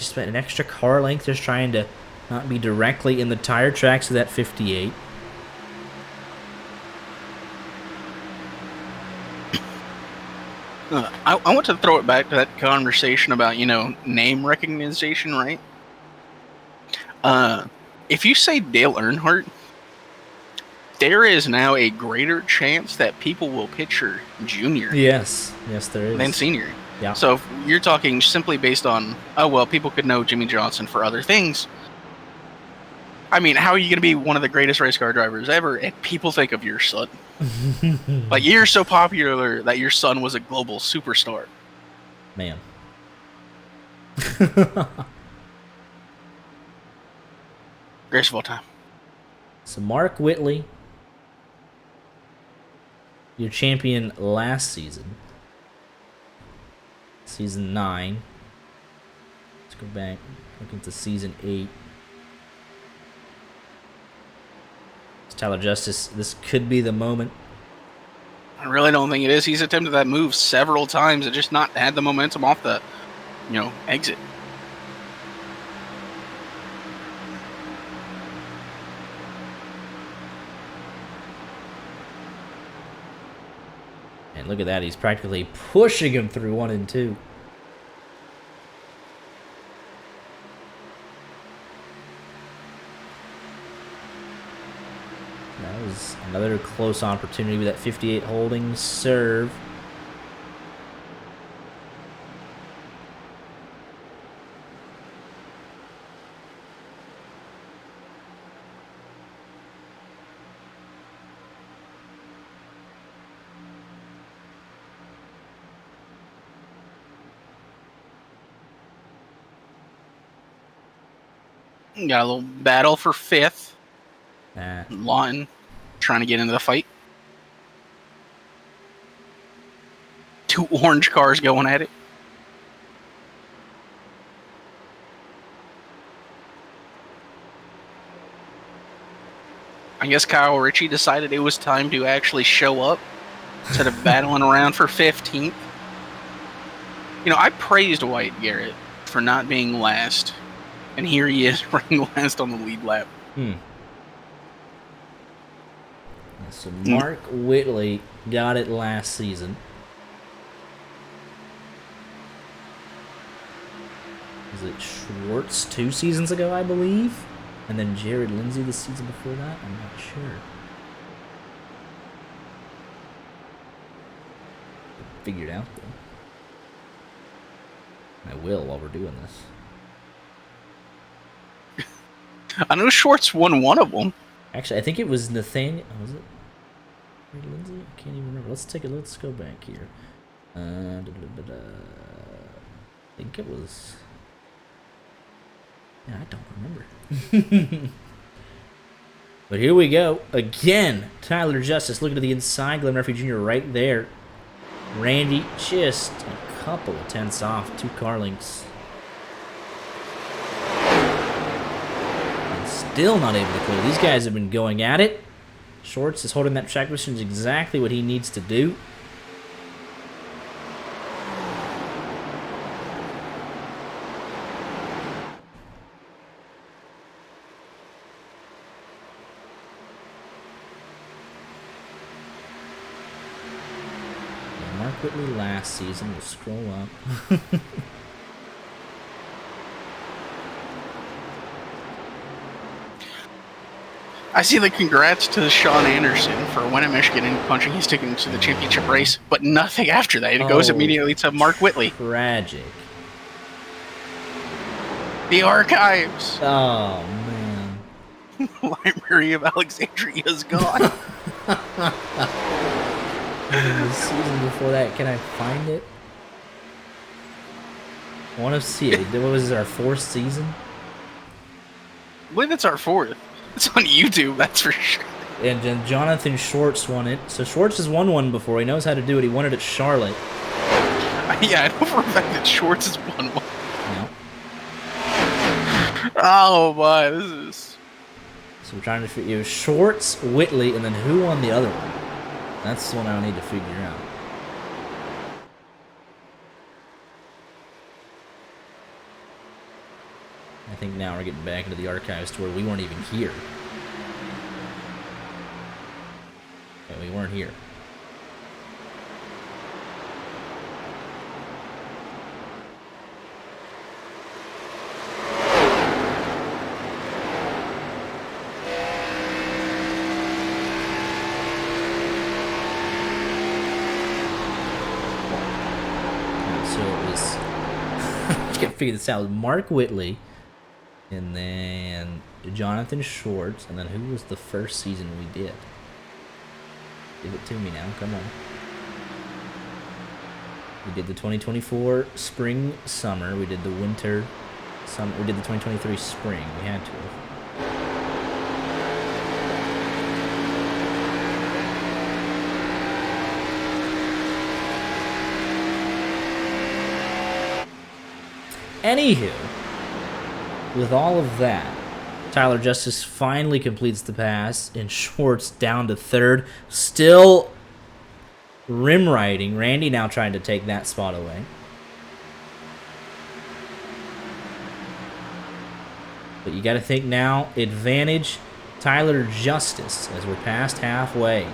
just an extra car length, just trying to not be directly in the tire tracks of that 58. I want to throw it back to that conversation about, name recognition, right? If you say Dale Earnhardt, there is now a greater chance that people will picture Junior. Yes, there is. Than Senior. Yeah. So if you're talking simply based on, people could know Jimmy Johnson for other things. I mean, how are you going to be one of the greatest race car drivers ever and people think of your son? Like, you're so popular that your son was a global superstar. Man. Greatest of all time. So Mark Whitley, your champion last season. Season 9. Let's go back. Look into season 8. It's Tyler Justice. This could be the moment. I really don't think it is. He's attempted that move several times and just not had the momentum off the, exit. And look at that. He's practically pushing him through 1 and 2. That was another close opportunity with that 58 holding serve. Got a little battle for 5th. Nah. Lawton trying to get into the fight. 2 orange cars going at it. I guess Kyle Ritchie decided it was time to actually show up instead of battling around for 15th. I praised Wyatt Garrett for not being last, and here he is running last on the lead lap. So Mark Whitley got it last season. Was it Schwartz 2 seasons ago, I believe? And then Jared Lindsay the season before that? I'm not sure. Figured out, though. I will while we're doing this. I know Schwartz won one of them. Actually, I think it was Nathaniel. Was it Lindsay? I can't even remember. Let's go back here. I think it was. Yeah, I don't remember. But here we go again. Tyler Justice looking to the inside. Glenn Murphy Jr. right there. Randy just a couple of tenths off. 2 car lengths. Still not able to clear. These guys have been going at it. Schwartz is holding that track position, is exactly what he needs to do. And Mark Whitley last season. We'll scroll up. I see the congrats to Sean Anderson for winning Michigan and punching his ticket into the championship race, but nothing after that. It goes immediately to Mark Whitley. Tragic. The archives. Oh, man. Library of Alexandria is gone. The season before that, can I find it? I want to see it. What was it, our 4th season? I believe it's our 4th. It's on YouTube, that's for sure. And then Jonathan Schwartz won it. So Schwartz has won one before. He knows how to do it. He won it at Charlotte. Yeah, I know for a fact that Schwartz has won one. Yeah. Oh my, this is... So we're trying to figure Schwartz, Whitley, and then who won the other one? That's the one I need to figure out. I think now we're getting back into the archives to where we weren't even here. Yeah, we weren't here. Figure this out. It was Mark Whitley, and then Jonathan Schwartz, and then who was the first season we did? Give it to me now. Come on. We did the 2024 spring, summer. We did the winter, summer. We did the 2023 spring. We had to have. Anywho, with all of that, Tyler Justice finally completes the pass, and Schwartz down to third. Still rim riding. Randy now trying to take that spot away. But you got to think now, advantage Tyler Justice as we're past halfway.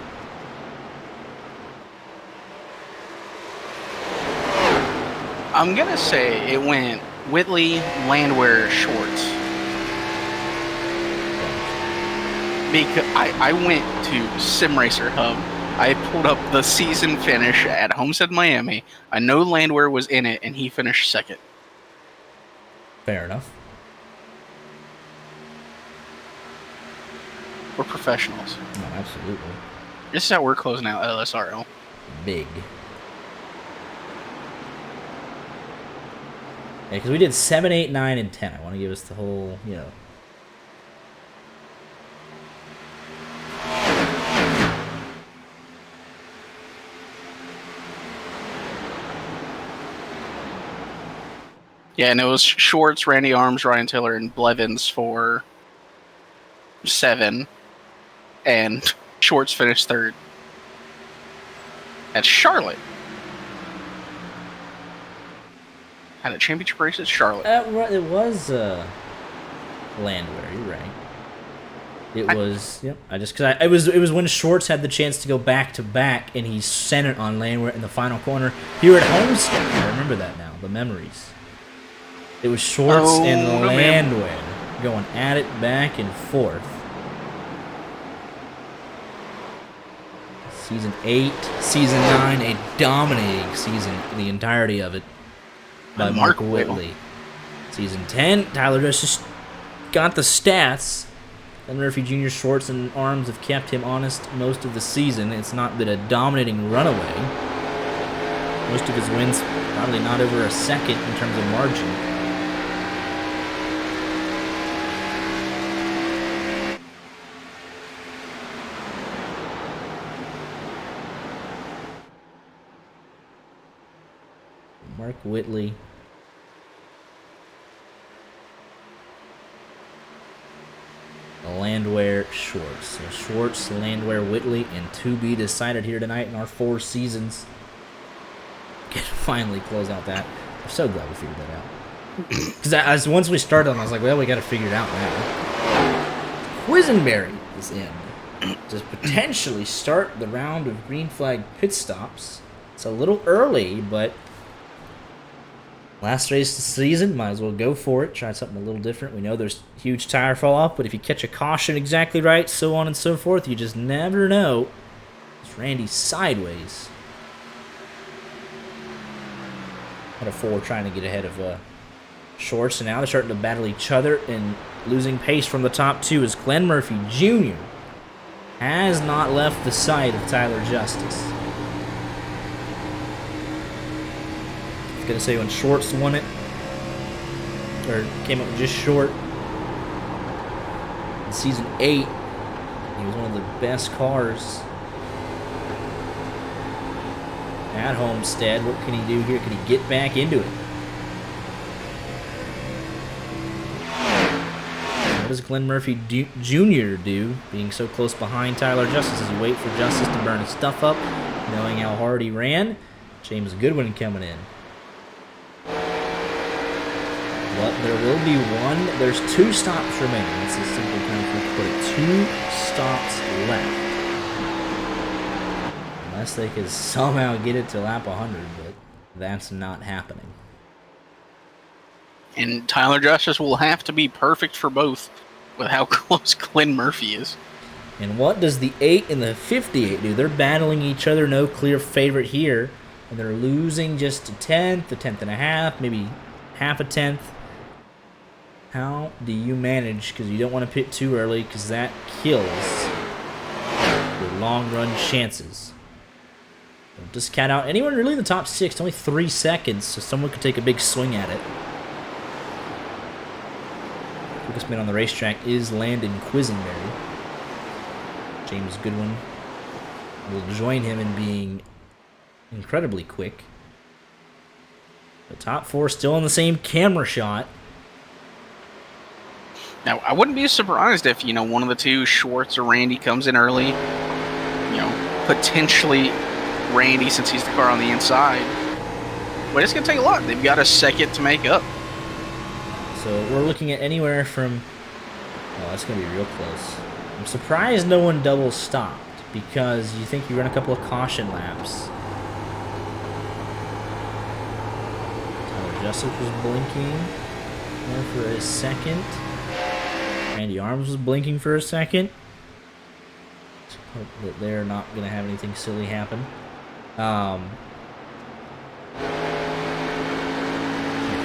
I'm going to say it went Whitley, Landwehr, Schwartz. Because I went to Sim Racer Hub. I pulled up the season finish at Homestead, Miami. I know Landwehr was in it, and he finished second. Fair enough. We're professionals. No, absolutely. This is how we're closing out LSRL. Big. Yeah, because we did 7, 8, 9, and 10. I want to give us the whole, you know. Yeah, and it was Schwartz, Randy Arms, Ryan Taylor, and Blevins for 7. And Schwartz finished third. At Charlotte. Had a championship race at Charlotte. It was Landwehr. You're right. It was. Yep. It was when Schwartz had the chance to go back to back, and he sent it on Landwehr in the final corner here at Homestead. I remember that now. The memories. It was Schwartz and Landwehr going at it back and forth. Season 8, Season 9, a dominating season, the entirety of it. By Mark Whitley. Season 10, Tyler Justice got the stats. And Murphy Jr., Schwartz, and Arms have kept him honest most of the season. It's not been a dominating runaway. Most of his wins probably not over a second in terms of margin. Mark Whitley. Landwehr, Schwartz. So Schwartz, Landwehr, Whitley, and to be decided here tonight in our 4 seasons. Can finally close out that. I'm so glad we figured that out. Because once we started on, I was like, well, we got to figure it out now. Quisenberry is in. To potentially start the round of green flag pit stops. It's a little early, but last race of the season, might as well go for it. Try something a little different. We know there's huge tire fall off, but if you catch a caution exactly right, so on and so forth, you just never know. It's Randy sideways. At a 4 trying to get ahead of Schwartz, and now they're starting to battle each other and losing pace from the top 2 as Glenn Murphy Jr. has not left the sight of Tyler Justice. Gonna say when Schwartz won it, or came up just short in season 8, he was one of the best cars at Homestead. What can he do here? Can he get back into it? What does Glenn Murphy Jr. do, being so close behind Tyler Justice? Does he wait for Justice to burn his stuff up, knowing how hard he ran? James Goodwin coming in. But there will be one. There's 2 stops remaining. That's a simple kind of put it. 2 stops left. Unless they could somehow get it to lap 100, but that's not happening. And Tyler Justice will have to be perfect for both with how close Glenn Murphy is. And what does the 8 and the 58 do? They're battling each other. No clear favorite here. And they're losing just a tenth and a half, maybe half a tenth. How do you manage? Because you don't want to pit too early, because that kills your long run chances. Don't just cat out anyone really in the top 6. Only 3 seconds, so someone could take a big swing at it. Quickest man on the racetrack is Landon Quisenberry. James Goodwin will join him in being incredibly quick. The top 4 still in the same camera shot. Now, I wouldn't be surprised if, one of the two, Schwartz or Randy, comes in early. Potentially Randy, since he's the car on the inside. But it's going to take a lot. They've got a second to make up. So we're looking at anywhere from... Oh, that's going to be real close. I'm surprised no one double stopped, because you think you run a couple of caution laps. Tyler Justice was blinking there for a second. Randy Arms was blinking for a second. Let's hope that they're not going to have anything silly happen.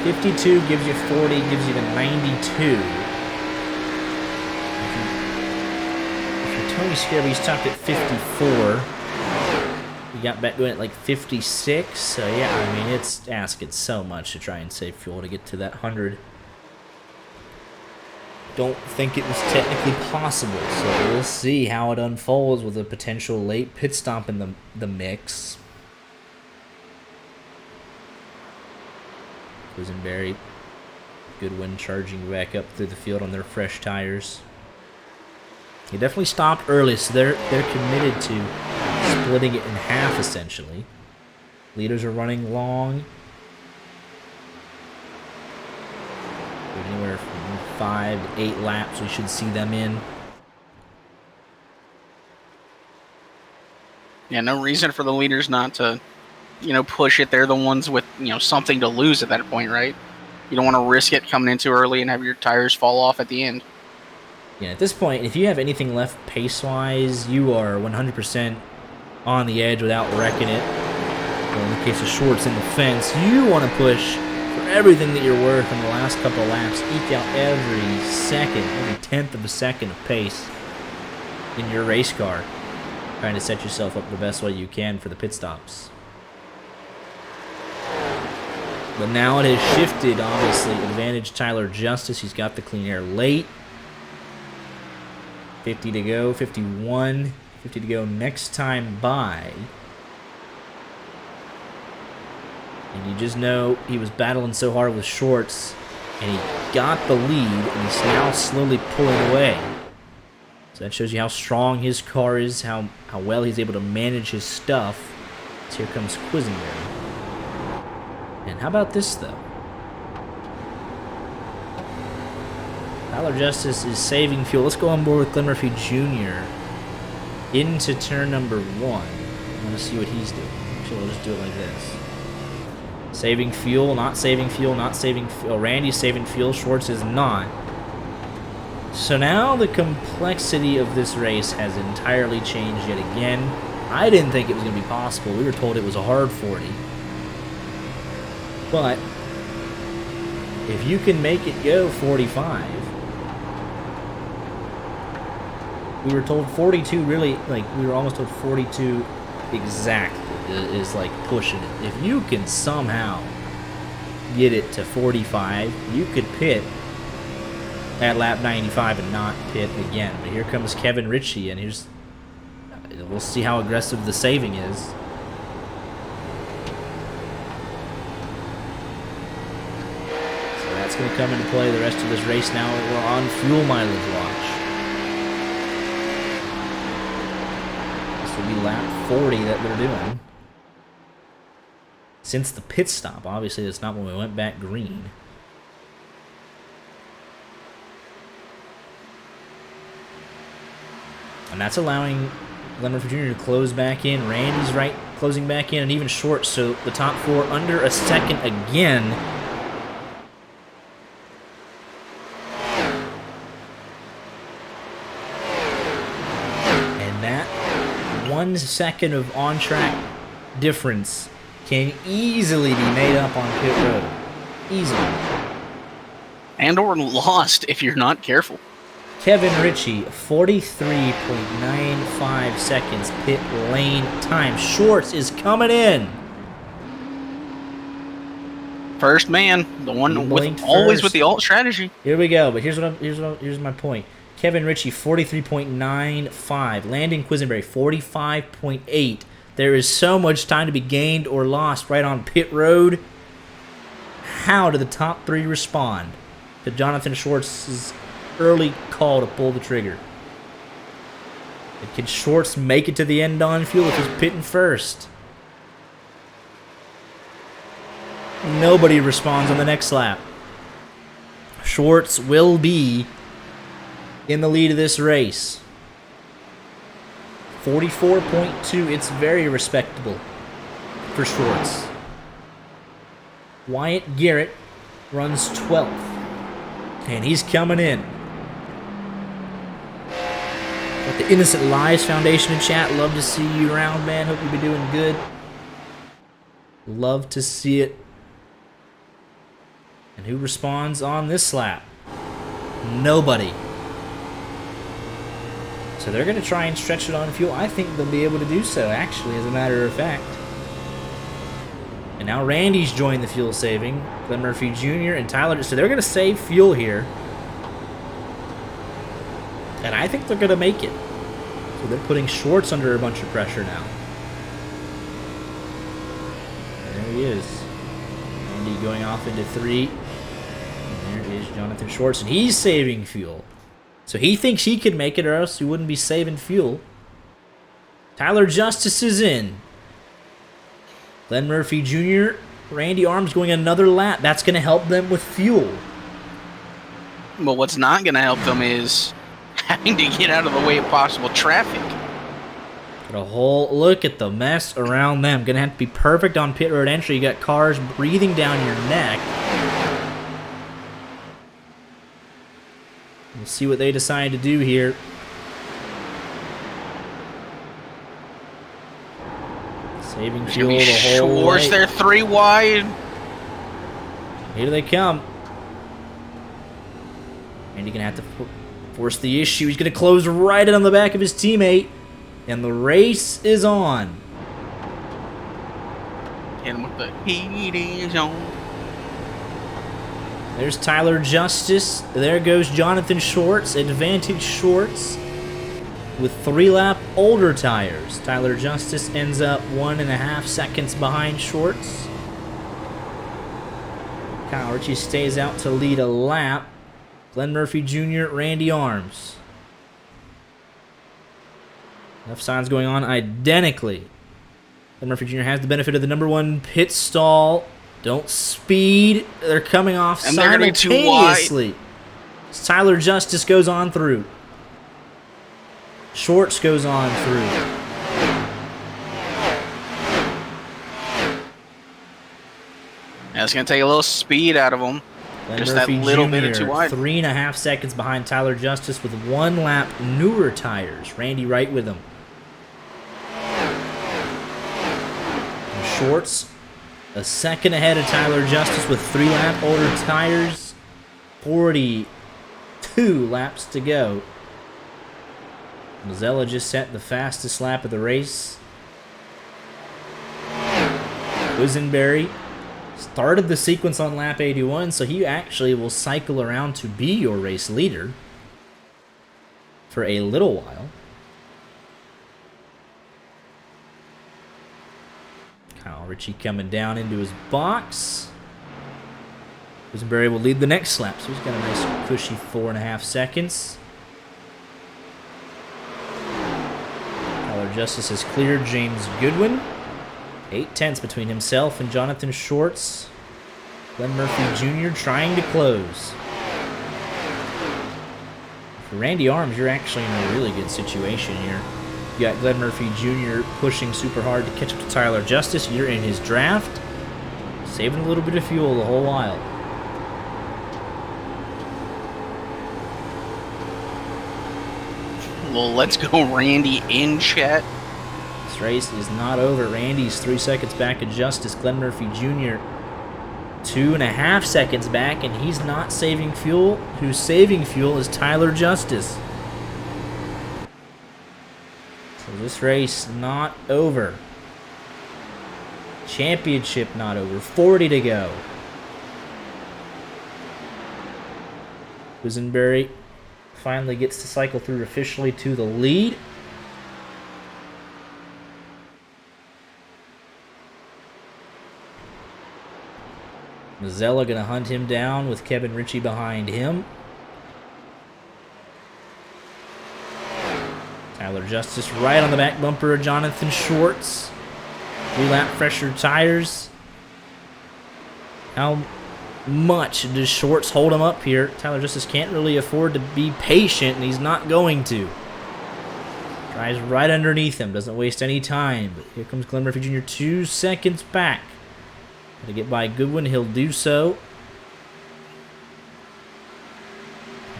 52 gives you 40, gives you the 92. If you're Tony Scarby, he's stopped at 54. You got back going at like 56. So yeah, I mean, it's asking so much to try and save fuel to get to that 100. Don't think it was technically possible, so we'll see how it unfolds with a potential late pit stop in the mix. Quisenberry, Goodwin charging back up through the field on their fresh tires. He definitely stopped early, so they're committed to splitting it in half, essentially. Leaders are running long. Anywhere from 5 to 8 laps, we should see them in. Yeah, no reason for the leaders not to, push it. They're the ones with, something to lose at that point, right? You don't want to risk it coming in too early and have your tires fall off at the end. Yeah, at this point, if you have anything left pace-wise, you are 100% on the edge without wrecking it. Well, in the case of Schwartz in the fence, you want to push for everything that you're worth in the last couple of laps. Eke out every second, every tenth of a second of pace in your race car, trying to set yourself up the best way you can for the pit stops. But now it has shifted, obviously. Advantage Tyler Justice. He's got the clean air late. 50 to go, 51. 50 to go next time by. And you just know he was battling so hard with Schwartz, and he got the lead, and he's now slowly pulling away. So that shows you how strong his car is, how well he's able to manage his stuff. So here comes Quisenberry. And how about this, though? Tyler Justice is saving fuel. Let's go on board with Glenn Murphy Jr. into turn number 1. I want to see what he's doing. Actually, we'll just do it like this. Saving fuel, not saving fuel, not saving fuel. Randy's saving fuel, Schwartz is not. So now the complexity of this race has entirely changed yet again. I didn't think it was going to be possible. We were told it was a hard 40. But if you can make it go 45, we were told 42 really, we were almost told 42 exactly is like pushing it. If you can somehow get it to 45, you could pit at lap 95 and not pit again. But here comes Kevin Ritchie, and we'll see how aggressive the saving is. So that's going to come into play the rest of this race now. We're on fuel mileage watch. This will be lap 40 that they're doing. Since the pit stop, obviously that's not when we went back green. And that's allowing Glenn Murphy Jr. to close back in. Randy's right closing back in, and even Short. So the top four under a second again. And that 1 second of on-track difference can easily be made up on pit road. Easily. And or lost if you're not careful. Kevin Ritchie, 43.95 seconds pit lane time. Shorts is coming in. First man, the one with always with the alt strategy. Here we go. But here's my point. Kevin Ritchie, 43.95. Landon Quisenberry, 45.8. There is so much time to be gained or lost right on pit road. How do the top three respond to Jonathan Schwartz's early call to pull the trigger? And can Schwartz make it to the end on fuel if he's pitting first? Nobody responds on the next lap. Schwartz will be in the lead of this race. 44.2. It's very respectable for Schwartz. Wyatt Garrett runs 12th. And he's coming in. Got the Innocent Lives Foundation in chat. Love to see you around, man. Hope you've been doing good. Love to see it. And who responds on this lap? Nobody. So they're going to try and stretch it on fuel. I think they'll be able to do so, actually, as a matter of fact. And now Randy's joined the fuel saving. Glenn Murphy Jr. and Tyler. So they're going to save fuel here. And I think they're going to make it. So they're putting Schwartz under a bunch of pressure now. There he is. Randy going off into 3. And there is Jonathan Schwartz. And he's saving fuel. So he thinks he could make it, or else he wouldn't be saving fuel. Tyler Justice is in. Glenn Murphy Jr., Randy Arms going another lap. That's going to help them with fuel. But what's not going to help them is having to get out of the way of possible traffic. Got a whole look at the mess around them. Going to have to be perfect on pit road entry. You got cars breathing down your neck. We'll see what they decide to do here. Saving fuel the whole way. They're 3 wide. Here they come. And you're going to have to force the issue. He's going to close right in on the back of his teammate. And the race is on. And with the heat is on. There's Tyler Justice. There goes Jonathan Schwartz. Advantage Schwartz with 3-lap older tires. Tyler Justice ends up 1.5 seconds behind Schwartz. Kyle Ritchie stays out to lead a lap. Glenn Murphy Jr., Randy Arms. Left side's going on identically. Glenn Murphy Jr. has the benefit of the #1 pit stall. Don't speed. They're coming off and simultaneously. Tyler Justice goes on through. Schwartz goes on through. That's going to take a little speed out of them. Glenn Just Murphy that little Jr., bit too wide. 3.5 seconds behind Tyler Justice with 1 lap newer tires. Randy right with him. And Schwartz a second ahead of Tyler Justice with 3-lap older tires. 42 laps to go. Mazzella just set the fastest lap of the race. Quisenberry started the sequence on lap 81, so he actually will cycle around to be your race leader for a little while. Kyle Ritchie coming down into his box. Quisenberry will lead the next lap, so he's got a nice cushy 4.5 seconds. Tyler Justice has cleared James Goodwin. 8/10 between himself and Jonathan Schwartz. Glenn Murphy Jr. trying to close. Randy Arms, you're actually in a really good situation here. You got Glenn Murphy Jr. pushing super hard to catch up to Tyler Justice. You're in his draft, saving a little bit of fuel the whole while. Well, let's go Randy in chat. This race is not over. Randy's 3 seconds back of Justice. Glenn Murphy Jr. 2.5 seconds back, and he's not saving fuel. Who's saving fuel is Tyler Justice. So this race not over. Championship not over. 40 to go. Quisenberry finally gets to cycle through officially to the lead. Mazzella going to hunt him down with Kevin Ritchie behind him. Tyler Justice right on the back bumper of Jonathan Schwartz. 3-lap fresher tires. How much does Schwartz hold him up here? Tyler Justice can't really afford to be patient, and he's not going to. Drives right underneath him, doesn't waste any time. But here comes Glenn Murphy Jr. 2 seconds back. To get by Goodwin, he'll do so.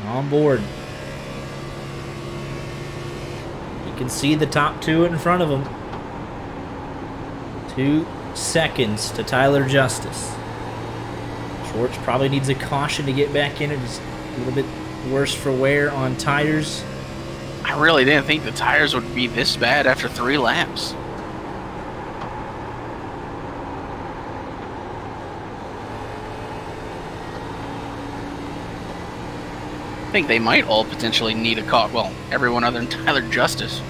On board. You can see the top two in front of him. 2 seconds to Tyler Justice. Schwartz probably needs a caution to get back in it. It's a little bit worse for wear on tires. I really didn't think the tires would be this bad after 3 laps. I think they might all potentially need a caught. Well, everyone other than Tyler Justice.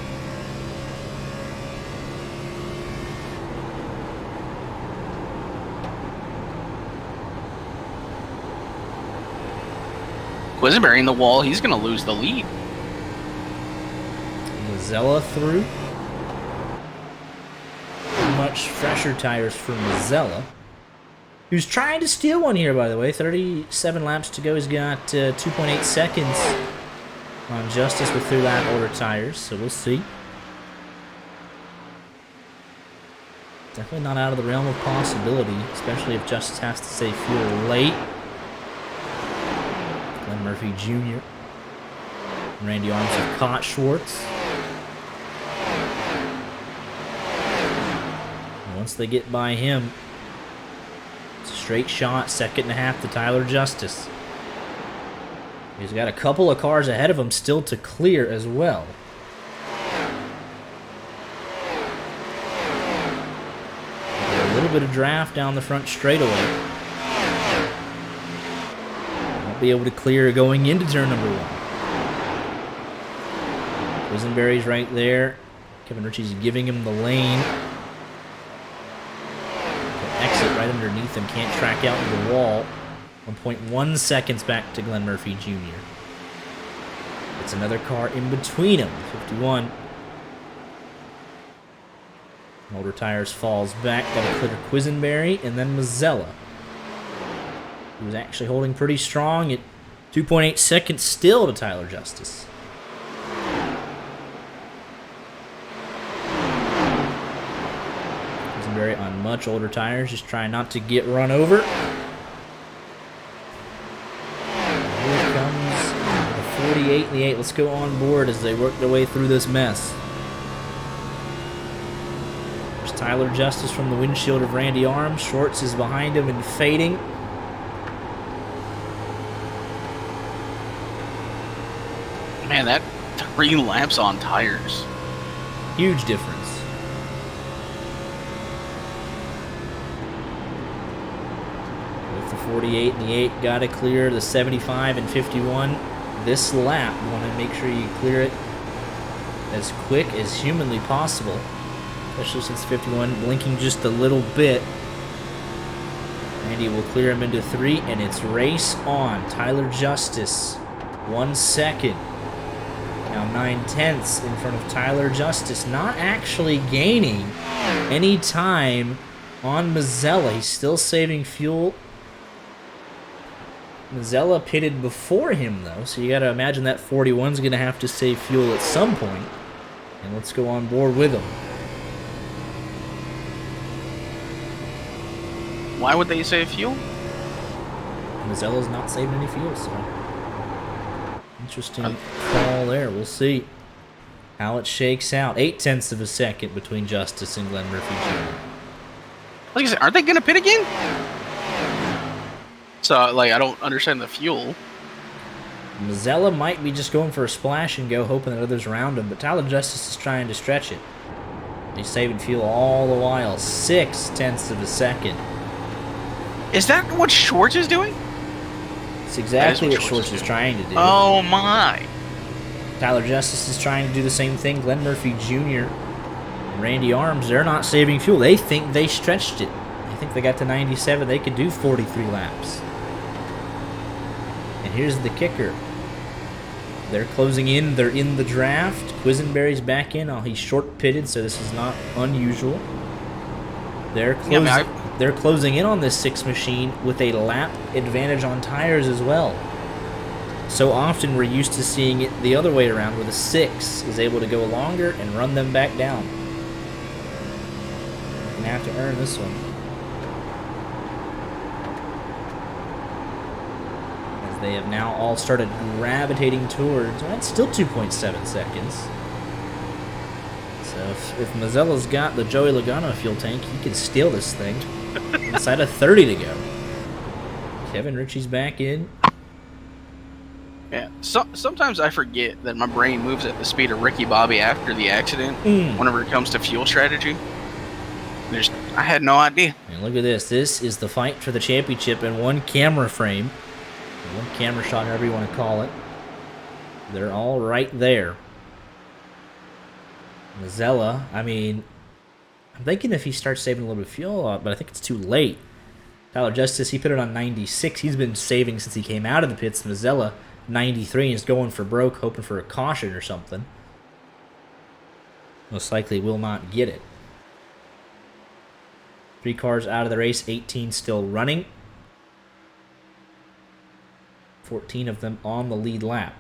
Quisenberry in the wall. He's going to lose the lead. Mazzella through. Much fresher tires for Mazzella, who's trying to steal one here, by the way. 37 laps to go. He's got 2.8 seconds on Justice with 3-lap older tires, so we'll see. Definitely not out of the realm of possibility, especially if Justice has to save fuel late. Glenn Murphy Jr. and Randy Arms have caught Schwartz. And once they get by him, straight shot, 2.5 to Tyler Justice. He's got a couple of cars ahead of him still to clear as well. A little bit of draft down the front straightaway. Won't be able to clear going into turn number 1. Quisenberry's right there. Kevin Ritchie's giving him the lane. Right underneath him, can't track out into the wall. 1.1 seconds back to Glenn Murphy Jr. It's another car in between him. 51. Older tires falls back. Got to clear Quisenberry and then Mazzella, he was actually holding pretty strong at 2.8 seconds still to Tyler Justice. On much older tires, just trying not to get run over. Here comes the 48 and the 8. Let's go on board as they work their way through this mess. There's Tyler Justice from the windshield of Randy Arms. Schwartz is behind him and fading. Man, that 3 laps on tires. Huge difference. With the 48 and the 8, got to clear the 75 and 51 this lap. You want to make sure you clear it as quick as humanly possible, especially since 51 blinking just a little bit. Randy will clear him into 3, and it's race on. Tyler Justice, 1 second. Now 9/10 in front of Tyler Justice, not actually gaining any time on Mazzella. He's still saving fuel. Mazzella pitted before him, though, so you got to imagine that 41's going to have to save fuel at some point. And let's go on board with him. Why would they save fuel? Mazzella's not saving any fuel, so interesting call there. We'll see how it shakes out. 0.8 of a second between Justice and Glenn Murphy Jr. Like I said, aren't they going to pit again? So, like, I don't understand the fuel. Mazzella might be just going for a splash and go, hoping that others around him, but Tyler Justice is trying to stretch it. He's saving fuel all the while. 0.6 of a second. Is that what Schwartz is doing? It's exactly what Schwartz is trying to do. Oh, my. Tyler Justice is trying to do the same thing. Glenn Murphy Jr. and Randy Arms, they're not saving fuel. They think they stretched it. They think they got to 97. They could do 43 laps. And here's the kicker. They're closing in. They're in the draft. Quisenberry's back in. Oh, he's short pitted, so this is not unusual. They're closing in on this 6 machine with a lap advantage on tires as well. So often we're used to seeing it the other way around, where the 6 is able to go longer and run them back down. You're going to have to earn this one. As they have now all started gravitating towards, well, it's still 2.7 seconds. So if Mazzella's got the Joey Logano fuel tank, he can steal this thing. Inside of 30 to go. Kevin Ritchie's back in. Yeah, sometimes I forget that my brain moves at the speed of Ricky Bobby after the accident whenever it comes to fuel strategy. I had no idea. And look at this. This is the fight for the championship in one camera frame. One camera shot, however you want to call it. They're all right there. Mazzella, I mean, I'm thinking if he starts saving a little bit of fuel, but I think it's too late. Tyler Justice, he put it on 96. He's been saving since he came out of the pits. Mazzella, 93, and is going for broke, hoping for a caution or something. Most likely will not get it. 3 cars out of the race, 18 still running. 14 of them on the lead lap.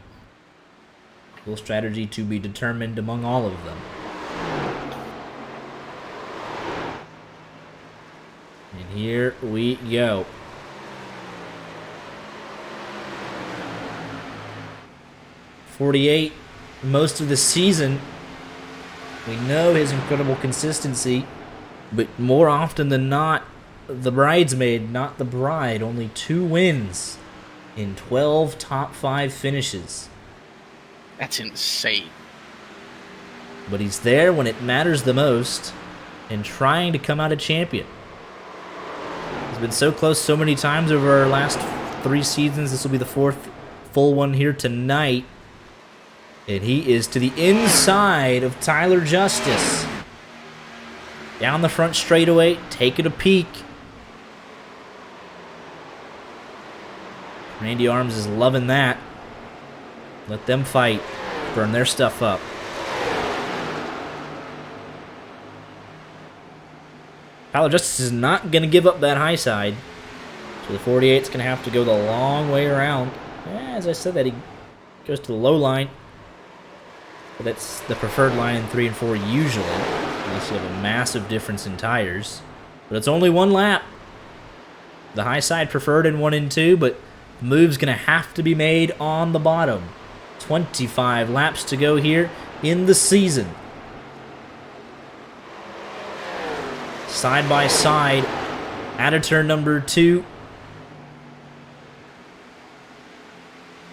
Fuel strategy to be determined among all of them. And here we go. 48, most of the season. We know his incredible consistency, but more often than not, the bridesmaid, not the bride. Only 2 wins in 12 top 5 finishes. That's insane. But he's there when it matters the most and trying to come out a champion. He's been so close so many times over our last 3 seasons. This will be the 4th full one here tonight. And he is to the inside of Tyler Justice. Down the front straightaway, taking a peek. Randy Arms is loving that. Let them fight. Burn their stuff up. Tyler Justice is not going to give up that high side. So the 48's going to have to go the long way around. As I said that, he goes to the low line. But that's the preferred line in 3 and 4 usually. Unless you have a massive difference in tires. But it's only 1 lap. The high side preferred in 1 and 2, but the move's going to have to be made on the bottom. 25 laps to go here in the season. Side by side, out of turn number 2.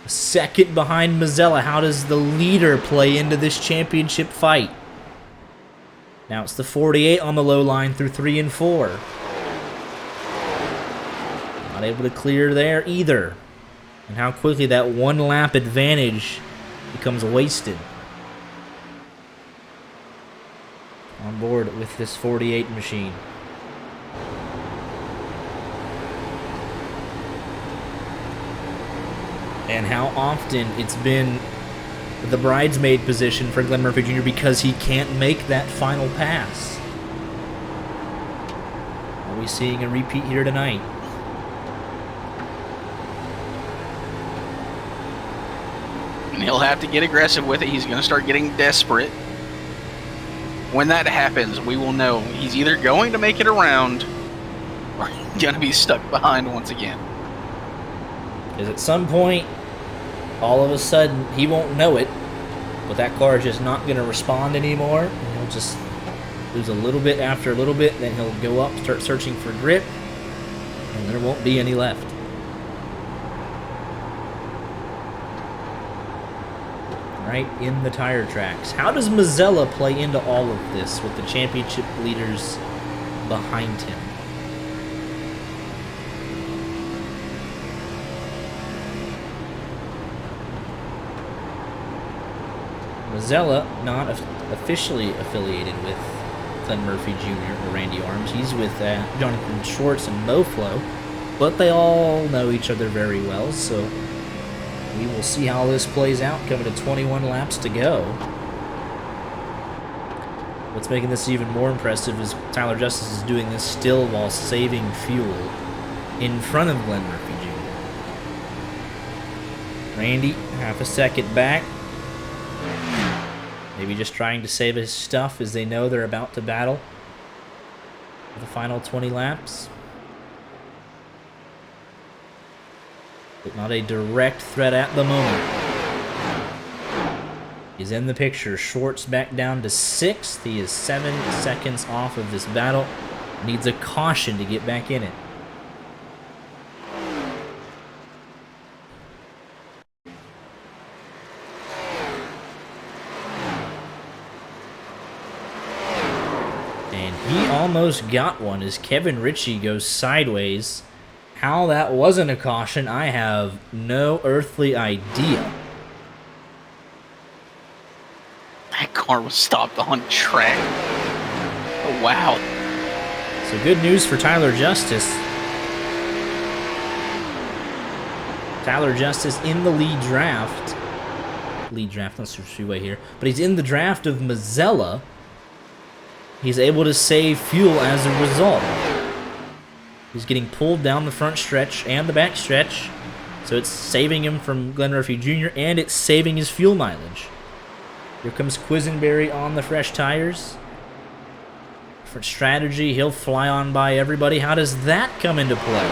Second behind Mazzella. How does the leader play into this championship fight? Now it's the 48 on the low line through 3 and 4. Not able to clear there either. And how quickly that 1 lap advantage becomes wasted. On board with this 48 machine. And how often it's been the bridesmaid position for Glenn Murphy Jr. because he can't make that final pass. Are we seeing a repeat here tonight? and he'll have to get aggressive with it. He's going to start getting desperate. When that happens, we will know he's either going to make it around or he's going to be stuck behind once again. Because at some point, all of a sudden, he won't know it, but that car is just not going to respond anymore. And he'll just lose a little bit after a little bit, then he'll go up, start searching for grip, and there won't be any left. Right in the tire tracks. How does Mazzella play into all of this with the championship leaders behind him? Mazzella, not officially affiliated with Glenn Murphy Jr. or Randy Arms. He's with Jonathan Schwartz and MoFlo, but they all know each other very well, so we will see how this plays out coming to 21 laps to go. What's making this even more impressive is Tyler Justice is doing this still while saving fuel in front of Glenn Murphy Jr. Randy, half a second back. Maybe just trying to save his stuff as they know they're about to battle for the final 20 laps. But not a direct threat at the moment. He's in the picture. Schwartz back down to 6th. He is 7 seconds off of this battle. Needs a caution to get back in it. And he almost got one as Kevin Ritchie goes sideways. How that wasn't a caution, I have no earthly idea. That car was stopped on track. Oh, wow. So good news for Tyler Justice. Tyler Justice in the lead draft. Not Speedway here. But he's in the draft of Mazzella. He's able to save fuel as a result. He's getting pulled down the front stretch and the back stretch, so it's saving him from Glenn Murphy Jr., and it's saving his fuel mileage. Here comes Quisenberry on the fresh tires. Different strategy. He'll fly on by everybody. How does that come into play?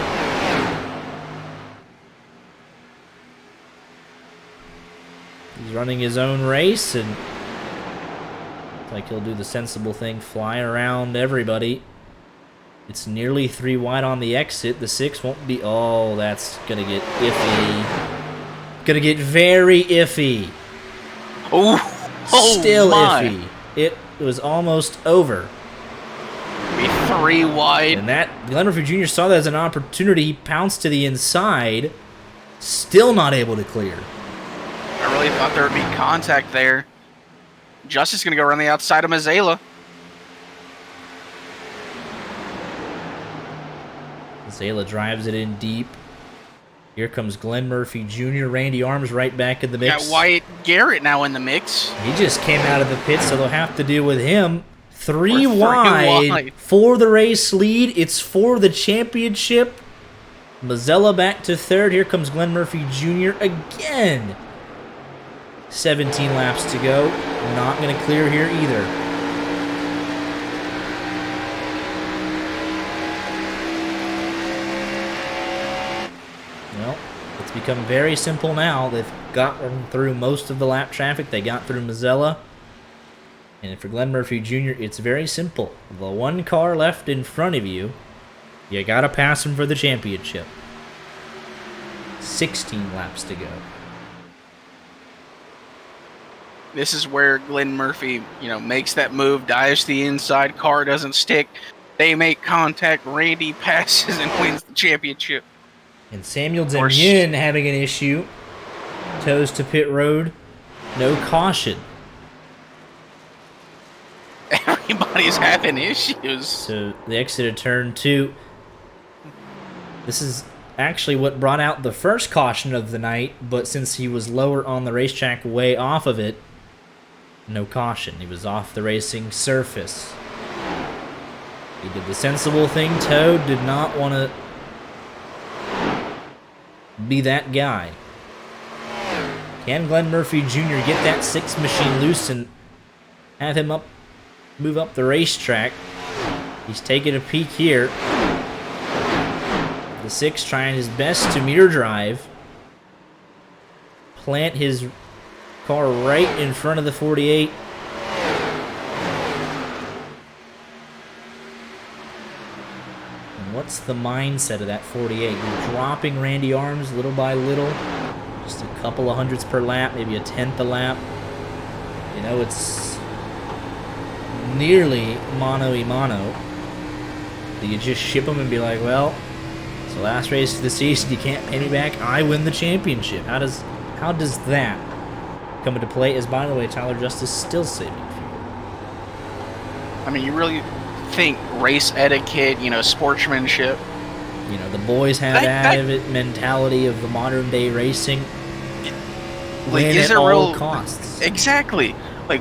He's running his own race, and looks like he'll do the sensible thing, fly around everybody. It's nearly 3 wide on the exit. The 6 won't be... Oh, that's going to get iffy. Going to get very iffy. Still iffy. It was almost over. Be 3 wide. And that... Glenn Murphy Jr. saw that as an opportunity. He pounced to the inside. Still not able to clear. I really thought there would be contact there. Justice is going to go around the outside of Mazzella. Zayla drives it in deep. Here comes Glenn Murphy Jr. Randy Arms right back in the mix. Got Wyatt Garrett now in the mix. He just came out of the pit, so they'll have to deal with him. 3 wide for the race lead. It's for the championship. Mazzella back to 3rd. Here comes Glenn Murphy Jr. again. 17 laps to go. Not going to clear here either. Well, it's become very simple now. They've gotten through most of the lap traffic. They got through Mazzella. And for Glenn Murphy Jr., it's very simple. The 1 car left in front of you, you got to pass him for the championship. 16 laps to go. This is where Glenn Murphy, makes that move, dives to the inside, car doesn't stick. They make contact, Randy passes and wins the championship. And Samuel Demien having an issue. Toes to pit road. No caution. Everybody's having issues. So the exit of turn 2. This is actually what brought out the first caution of the night, but since he was lower on the racetrack, way off of it, no caution. He was off the racing surface. He did the sensible thing. Toad did not want to be that guy. Can Glenn Murphy Jr. get that 6 machine loose and have him move up the racetrack? He's taking a peek here. The 6 trying his best to mirror drive. Plant his car right in front of the 48. And what's the mindset of that 48? You're dropping Randy Arms little by little. Just a couple of hundredths per lap, maybe a tenth a lap. You know, it's nearly mano a mano. Do you just ship them and be like, well, it's the last race of the season, you can't pay me back, I win the championship? How does that come into play? As, by the way, Tyler Justice still saving fuel. I mean, you really think race etiquette, you know, sportsmanship. You know, the boys have out of it mentality of the modern day racing. Like, win is at it all real costs. Exactly. Like,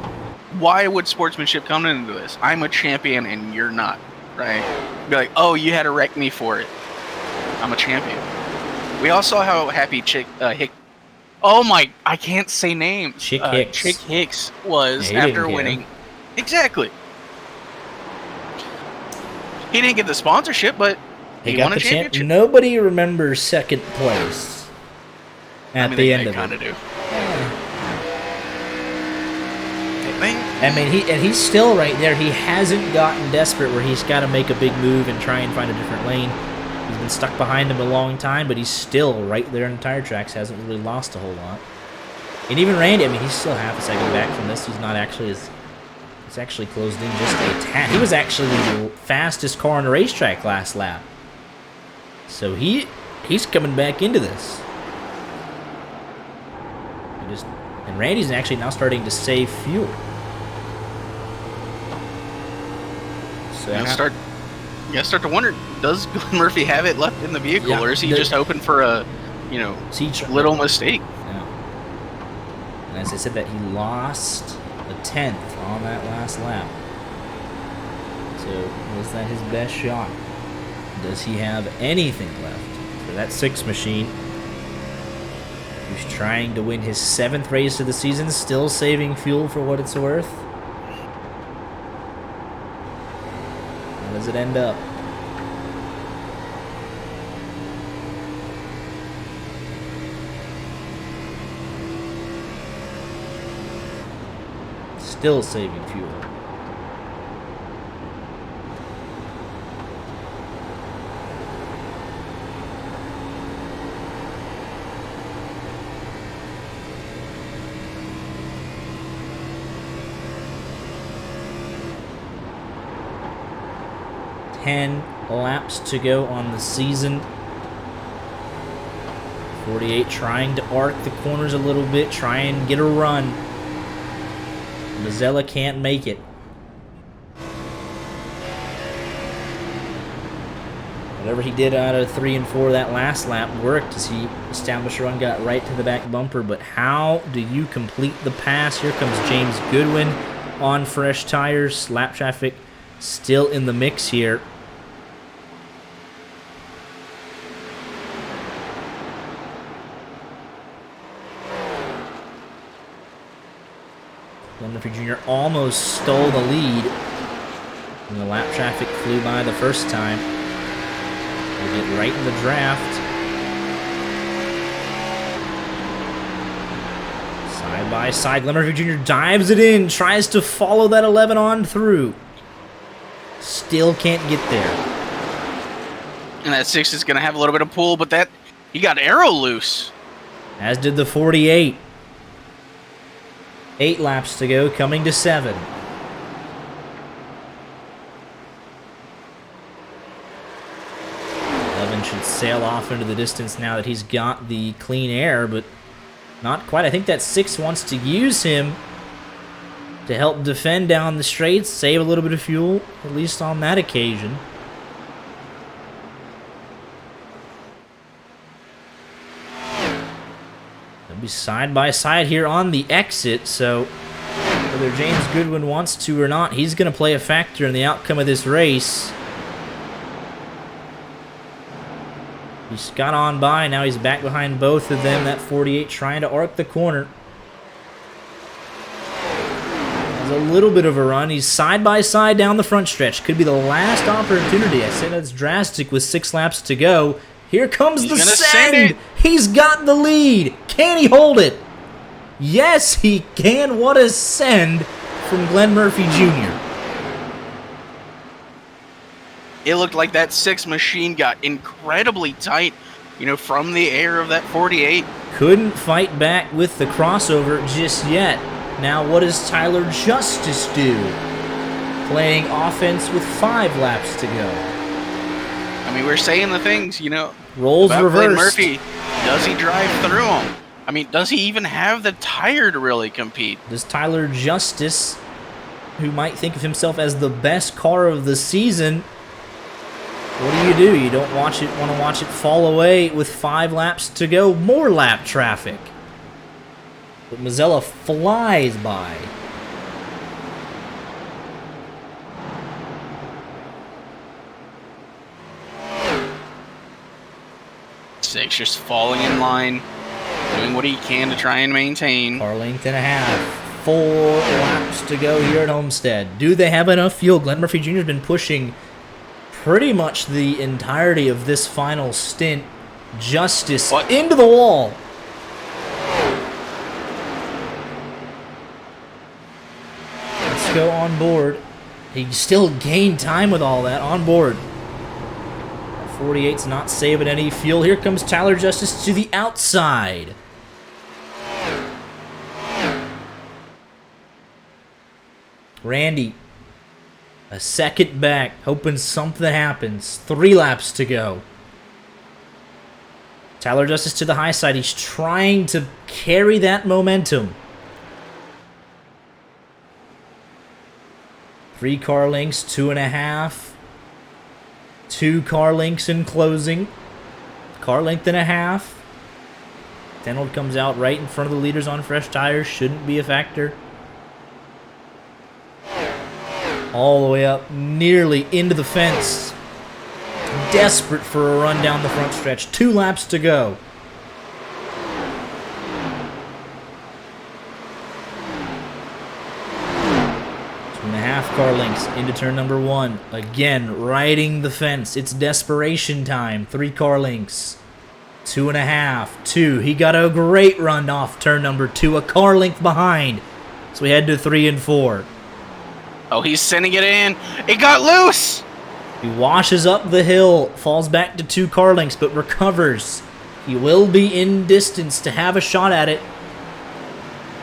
why would sportsmanship come into this? I'm a champion and you're not, right? Be like, oh, you had to wreck me for it. I'm a champion. We all saw how happy oh my, I can't say names. Chick Hicks. Chick Hicks was Yeah, after winning. Exactly. He didn't get the sponsorship, but he won a championship. Nobody remembers second place at the end of it. Kind of do. I mean, he's still right there. He hasn't gotten desperate where he's got to make a big move and try and find a different lane. He's been stuck behind him a long time, but he's still right there in the tire tracks. Hasn't really lost a whole lot. And even Randy, I mean, he's still half a second back from this. He's not actually as... It's actually closed in just a tad. He was actually the fastest car on the racetrack last lap. So he's coming back into this. And Randy's actually now starting to save fuel. So you gotta start to wonder, does Glenn Murphy have it left in the vehicle, or is he just hoping for a, you know, little mistake? Yeah. And as I said, that he lost a tenth on that last lap. So was that his best shot? Does he have anything left for that 6 machine? He's trying to win his 7th race of the season, still saving fuel for what it's worth. How does it end up? Still saving fuel. Laps to go on the season. 48 trying to arc the corners a little bit, try and get a run. Mazzella can't make it. Whatever he did out of 3 and 4 that last lap worked as he established a run, got right to the back bumper. But how do you complete the pass? Here comes James Goodwin on fresh tires. Lap traffic still in the mix here. Glenn Murphy Jr. almost stole the lead. And the lap traffic flew by the first time. We'll get right in the draft. Side by side, Glenn Murphy Jr. dives it in, tries to follow that 11 on through. Still can't get there. And that 6 is going to have a little bit of pull, but that he got arrow loose. As did the 48. 8 laps to go, coming to 7. Should sail off into the distance now that he's got the clean air, but not quite. I think that 6 wants to use him to help defend down the straights, save a little bit of fuel, at least on that occasion. They'll be side by side here on the exit, so whether James Goodwin wants to or not, he's going to play a factor in the outcome of this race. He's got on by, now he's back behind both of them. That 48 trying to arc the corner. There's a little bit of a run. He's side by side down the front stretch. Could be the last opportunity. I say that's drastic with 6 laps to go. Here comes the send. He's got the lead. Can he hold it? Yes, he can. What a send from Glenn Murphy Jr. It looked like that 6 machine got incredibly tight, from the air of that 48. Couldn't fight back with the crossover just yet. Now what does Tyler Justice do? Playing offense with 5 laps to go. I mean, we're saying the things, Rolls about reversed. Glenn Murphy. Does he drive through them? I mean, does he even have the tire to really compete? Does Tyler Justice, who might think of himself as the best car of the season, what do? You don't want to watch it fall away with 5 laps to go. More lap traffic. But Mazzella flies by. Six just falling in line, doing what he can to try and maintain. Car length and a half. 4 laps to go here at Homestead. Do they have enough fuel? Glenn Murphy Jr. has been pushing pretty much the entirety of this final stint. Justice into the wall. Let's go on board. He still gained time with all that on board. 48's not saving any fuel. Here comes Tyler Justice to the outside. Randy, a second back, hoping something happens. 3 laps to go. Tyler Justice to the high side. He's trying to carry that momentum. 3 car lengths, 2.5. 2 car lengths in closing. Car length and a half. Tenold comes out right in front of the leaders on fresh tires. Shouldn't be a factor. All the way up, nearly into the fence. Desperate for a run down the front stretch. 2 laps to go. Car lengths into turn number 1. Again, riding the fence. It's desperation time. 3 car lengths. 2.5. 2. He got a great run off turn number 2. A car length behind. So we head to 3 and 4. Oh, he's sending it in. It got loose. He washes up the hill. Falls back to 2 car lengths, but recovers. He will be in distance to have a shot at it.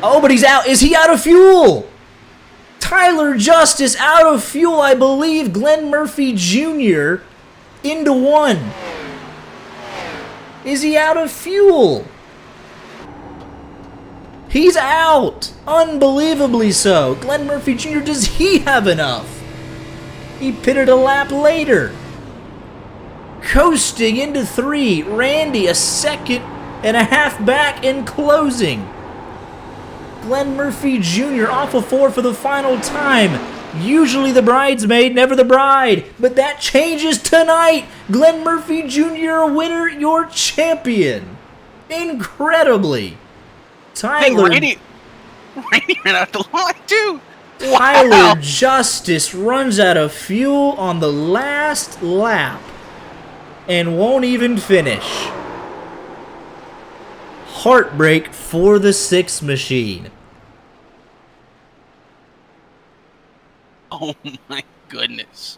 Oh, but he's out. Is he out of fuel? Tyler Justice out of fuel, I believe. Glenn Murphy Jr. into 1. Is he out of fuel? He's out. Unbelievably so. Glenn Murphy Jr., does he have enough? He pitted a lap later. Coasting into 3. Randy, a second and a half back in closing. Glenn Murphy Jr. off of 4 for the final time. Usually the bridesmaid, never the bride. But that changes tonight. Glenn Murphy Jr., winner, your champion. Incredibly. Tyler... Hey, Randy ran out the line, too. Tyler Justice runs out of fuel on the last lap and won't even finish. Heartbreak for the 6 machine. Oh my goodness.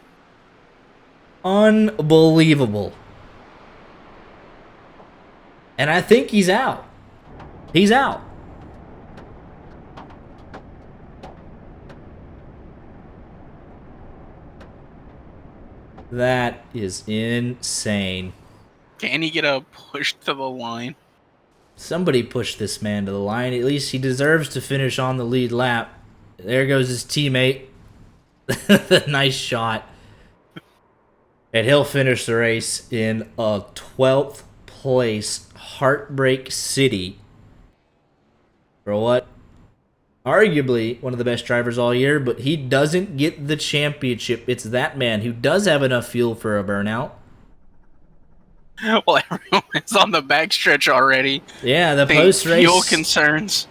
Unbelievable. And I think he's out. He's out. That is insane. Can he get a push to the line? Somebody push this man to the line. At least he deserves to finish on the lead lap. There goes his teammate. Nice shot. And he'll finish the race in a 12th place. Heartbreak City. For what? Arguably one of the best drivers all year, but he doesn't get the championship. It's that man who does have enough fuel for a burnout. Well, everyone's on the backstretch already. Yeah, the post-race... Fuel concerns.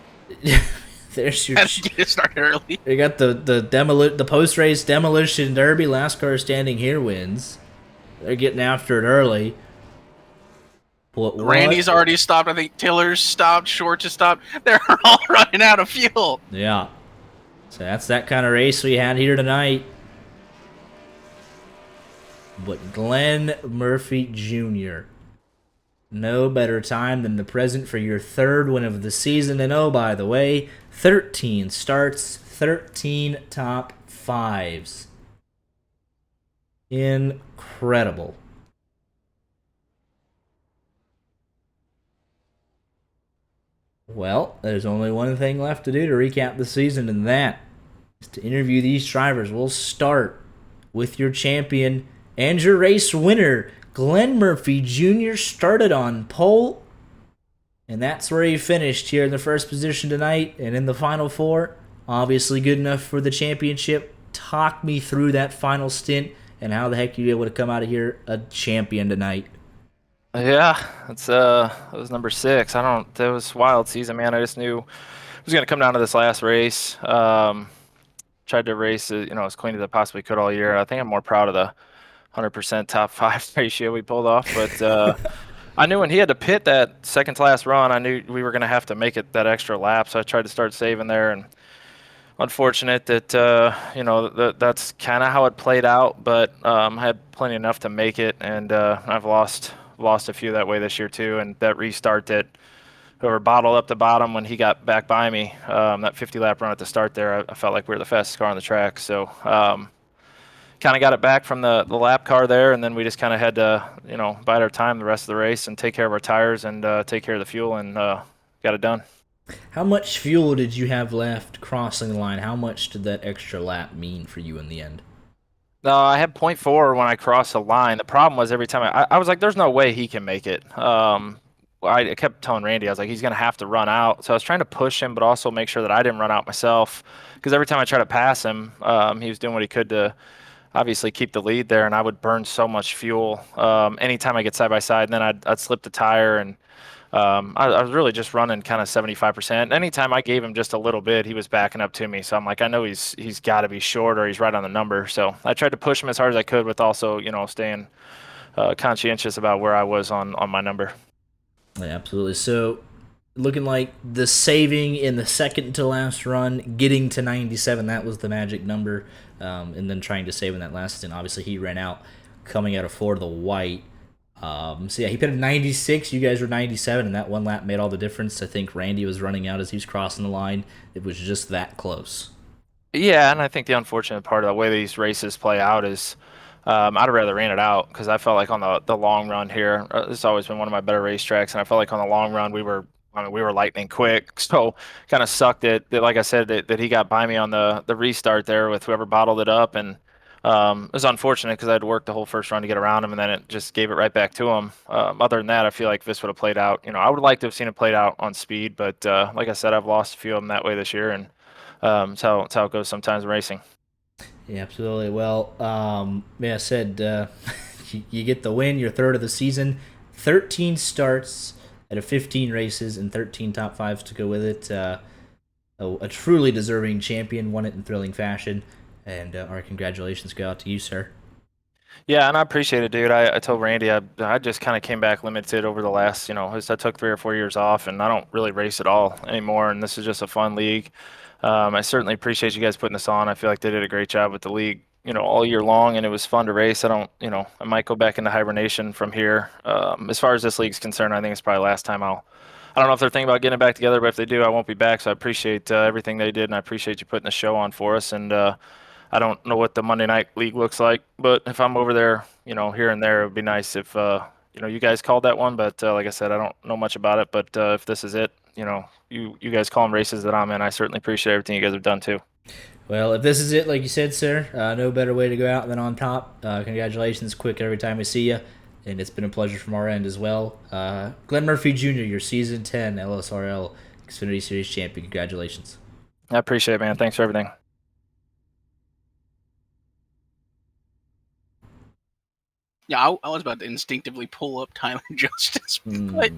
There's your. Had to get it started early. You got the post race demolition derby. Last car standing here wins. They're getting after it early. What? Randy's already stopped. I think Tiller's stopped. Shorts has stopped. They're all running out of fuel. Yeah. So that's that kind of race we had here tonight. But Glenn Murphy Jr. No better time than the present for your third win of the season. And oh, by the way, 13 starts, 13 top fives. Incredible. Well, there's only one thing left to do to recap the season, and that is to interview these drivers. We'll start with your champion and your race winner, Glenn Murphy Jr. Started on pole, and that's where he finished here in the first position tonight and in the final four. Obviously good enough for the championship. Talk me through that final stint and how the heck you were able to come out of here a champion tonight. Yeah, it was number 6. That was wild season, man. I just knew it was gonna come down to this last race. Tried to race as clean as I possibly could all year. I think I'm more proud of the 100% top 5 ratio we pulled off, but I knew when he had to pit that second to last run, I knew we were gonna have to make it that extra lap. So I tried to start saving there, and unfortunate that that's kind of how it played out. But I had plenty enough to make it, and I've lost a few that way this year too. And that restart that whoever bottled up the bottom when he got back by me, that 50 lap run at the start there, I felt like we were the fastest car on the track. So kind of got it back from the lap car there, and then we just kind of had to bide our time the rest of the race and take care of our tires and take care of the fuel, and got it done. How much fuel did you have left crossing the line? How much did that extra lap mean for you in the end? No, I had .4 when I crossed the line. The problem was every time I was like, there's no way he can make it. I kept telling Randy, I was like, he's going to have to run out. So I was trying to push him, but also make sure that I didn't run out myself. Because every time I tried to pass him, he was doing what he could to obviously keep the lead there. And I would burn so much fuel anytime I get side by side. And then I'd slip the tire, and I was really just running kind of 75%. Anytime I gave him just a little bit, he was backing up to me. So I'm like, I know he's got to be short, or he's right on the number. So I tried to push him as hard as I could, with also staying conscientious about where I was on my number. Yeah, absolutely. So, looking like the saving in the second to last run, getting to 97, that was the magic number, and then trying to save in that last stint. Obviously, he ran out coming out of Florida the white. So yeah, he pitted 96. You guys were 97, and that one lap made all the difference. I think Randy was running out as he was crossing the line. It was just that close. Yeah, and I think the unfortunate part of the way these races play out is I'd have rather ran it out, because I felt like on the long run here, this has always been one of my better racetracks, and I felt like on the long run we were lightning quick. So kind of sucked that, like I said, that he got by me on the restart there with whoever bottled it up, and it was unfortunate because I had worked the whole first run to get around him, and then it just gave it right back to him. Other than that, I feel like this would have played out. I would like to have seen it played out on speed, but like I said, I've lost a few of them that way this year, and it's how it goes sometimes in racing. Yeah, absolutely. Well, yeah, I said you get the win, your third of the season, 13 starts out of 15 races, and 13 top fives to go with it. A truly deserving champion, won it in thrilling fashion, and our congratulations go out to you, sir. Yeah, and I appreciate it, dude. I told Randy I just kind of came back limited over the last, I took 3 or 4 years off, and I don't really race at all anymore. And this is just a fun league. I certainly appreciate you guys putting this on. I feel like they did a great job with the league, all year long, and it was fun to race. I don't, I might go back into hibernation from here. As far as this league's concerned, I think it's probably last time I don't know if they're thinking about getting it back together, but if they do, I won't be back. So I appreciate everything they did, and I appreciate you putting the show on for us. And I don't know what the Monday Night League looks like, but if I'm over there, here and there, it would be nice if, you guys called that one. But like I said, I don't know much about it. But if this is it, you guys call them races that I'm in. I certainly appreciate everything you guys have done too. Well, if this is it, like you said, sir, no better way to go out than on top. Congratulations, quick every time we see you, and it's been a pleasure from our end as well. Glenn Murphy Jr., your Season 10 LSRL Xfinity Series champion. Congratulations. I appreciate it, man. Thanks for everything. Yeah, I was about to instinctively pull up Tyler Justice, but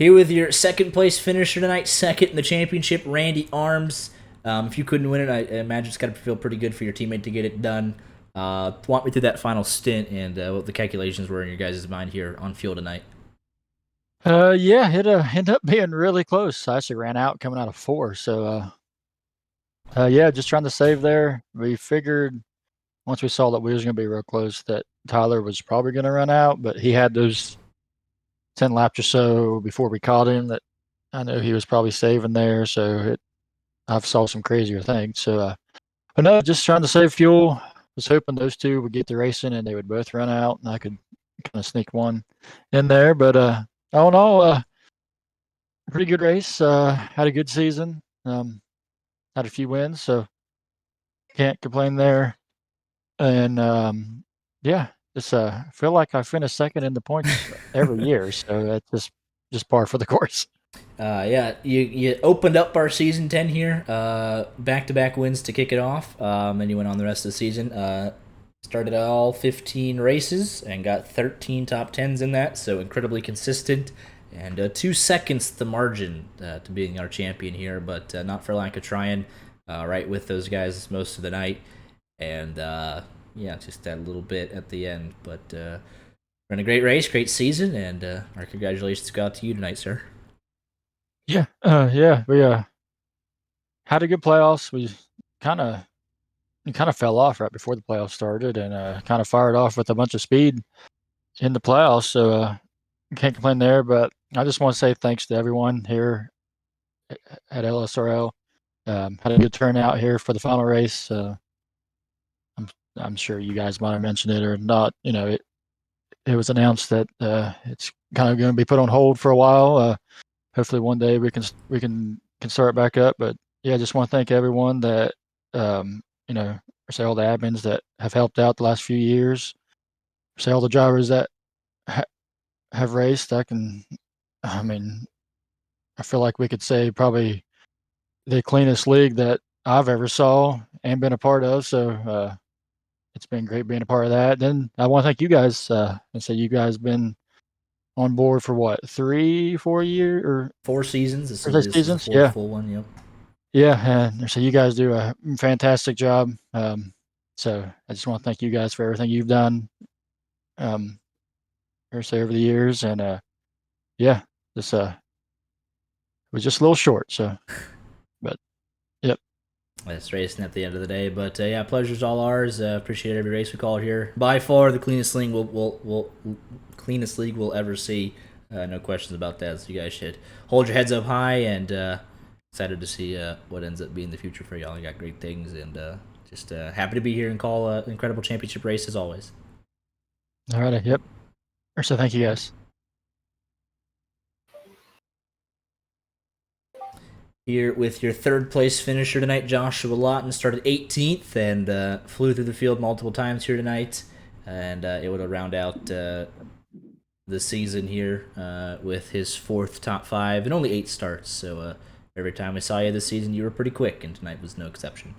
Here with your second place finisher tonight, second in the championship, Randy Arms. If you couldn't win it, I imagine it's got to feel pretty good for your teammate to get it done. Walk me through that final stint and what the calculations were in your guys' mind here on fuel tonight. Yeah, it ended up being really close. I actually ran out coming out of 4. So, yeah, just trying to save there. We figured once we saw that we was going to be real close that Tyler was probably going to run out, but he had those 10 laps or so before we caught him that I know he was probably saving there. So I've saw some crazier things. So, but no, just trying to save fuel. Was hoping those two would get the racing and they would both run out and I could kind of sneak one in there. But all in all, pretty good race. Had a good season. Had a few wins, so can't complain there. And yeah, just feel like I finished second in the points every year, so that's just par for the course. Yeah, you opened up our season 10 here, back-to-back wins to kick it off, and you went on the rest of the season. Started all 15 races and got 13 top 10s in that, so incredibly consistent. And 2 seconds the margin to being our champion here, but not for lack of trying. Right with those guys most of the night, and yeah, just that little bit at the end. But ran a great race, great season, and our congratulations go out to you tonight, sir. Yeah, yeah, we had a good playoffs. We kind of fell off right before the playoffs started, and kind of fired off with a bunch of speed in the playoffs. So can't complain there. But I just want to say thanks to everyone here at LSRL. Had a good turnout here for the final race. I'm sure you guys might have mentioned it or not. You know, it was announced that it's kind of going to be put on hold for a while. Hopefully, one day we can start back up. But yeah, I just want to thank everyone that you know, say all the admins that have helped out the last few years. Say all the drivers that have raced. I mean, I feel like we could say probably the cleanest league that I've ever saw and been a part of. So it's been great being a part of that. Then I want to thank you guys and say you guys been on board for what 3-4 years or 4 seasons. This or is the seasons? fourth Yeah, full one. Yep. yeah, and so you guys do a fantastic job. So I just want to thank you guys for everything you've done. Or say over the years, and yeah, this was just a little short. So, but yep. It's racing at the end of the day, but yeah, pleasure's all ours. Appreciate every race we call here. By far, the cleanest league cleanest league we'll ever see. No questions about that. So you guys should hold your heads up high, and excited to see what ends up being the future for y'all. You got great things, and just happy to be here and call an incredible championship race as always. All right. Yep. So thank you guys. Here with your third place finisher tonight, Joshua Lawton started 18th and flew through the field multiple times here tonight, and able to round out the season here with his 4th top 5 and only 8 starts. So every time we saw you this season, you were pretty quick, and tonight was no exception.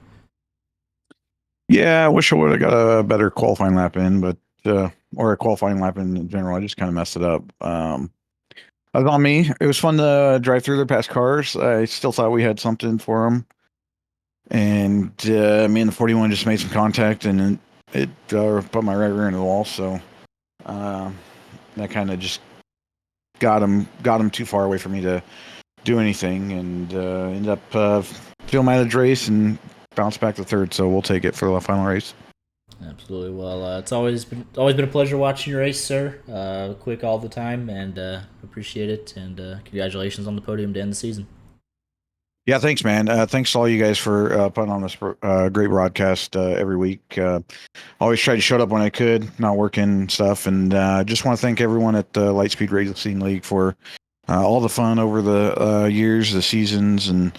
Yeah, I wish I would have got a better qualifying lap in, but or a qualifying lap in general. I just kind of messed it up. That was on me. It was fun to drive through their past cars. I still thought we had something for them, and me and the 41 just made some contact, and it put my right rear into the wall. So that kind of just got him too far away for me to do anything, and ended up feeling my edge race and bounced back to 3rd. So we'll take it for the final race. Absolutely. Well, it's always been a pleasure watching your race, sir. Quick all the time, and appreciate it. And congratulations on the podium to end the season. Yeah, thanks, man. Thanks to all you guys for putting on this great broadcast every week. Always tried to show up when I could, not working and stuff. And just want to thank everyone at the Lightspeed Racing League for all the fun over the years, the seasons, and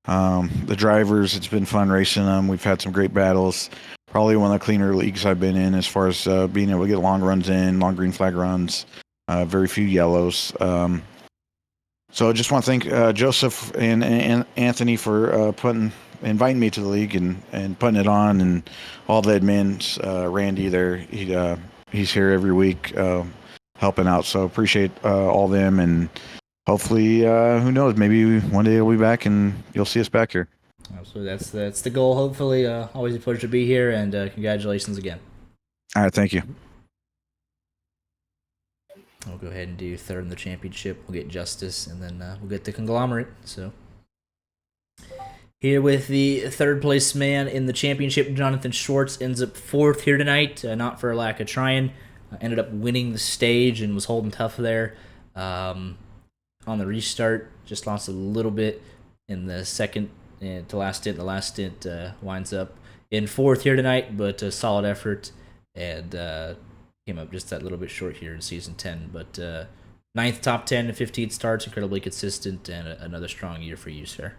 the drivers. It's been fun racing them. We've had some great battles. Probably one of the cleaner leagues I've been in as far as being able to get long runs in, long green flag runs, very few yellows. So I just want to thank Joseph and Anthony for inviting me to the league and putting it on, and all the admins. Randy there, he's here every week helping out. So appreciate all them, and hopefully, who knows? Maybe one day we'll be back and you'll see us back here. Absolutely, that's the goal. Hopefully, always a pleasure to be here, and congratulations again. All right, thank you. We'll go ahead and do third in the championship. We'll get Justice, and then we'll get the conglomerate. So here with the third place man in the championship, Jonathan Schwartz ends up fourth here tonight. Not for a lack of trying. Ended up winning the stage and was holding tough there. On the restart, just lost a little bit in the second to last stint. The last stint winds up in fourth here tonight, but a solid effort, and came up just that little bit short here in season 10. But ninth top 10 to 15 starts, incredibly consistent, and another strong year for you, sir.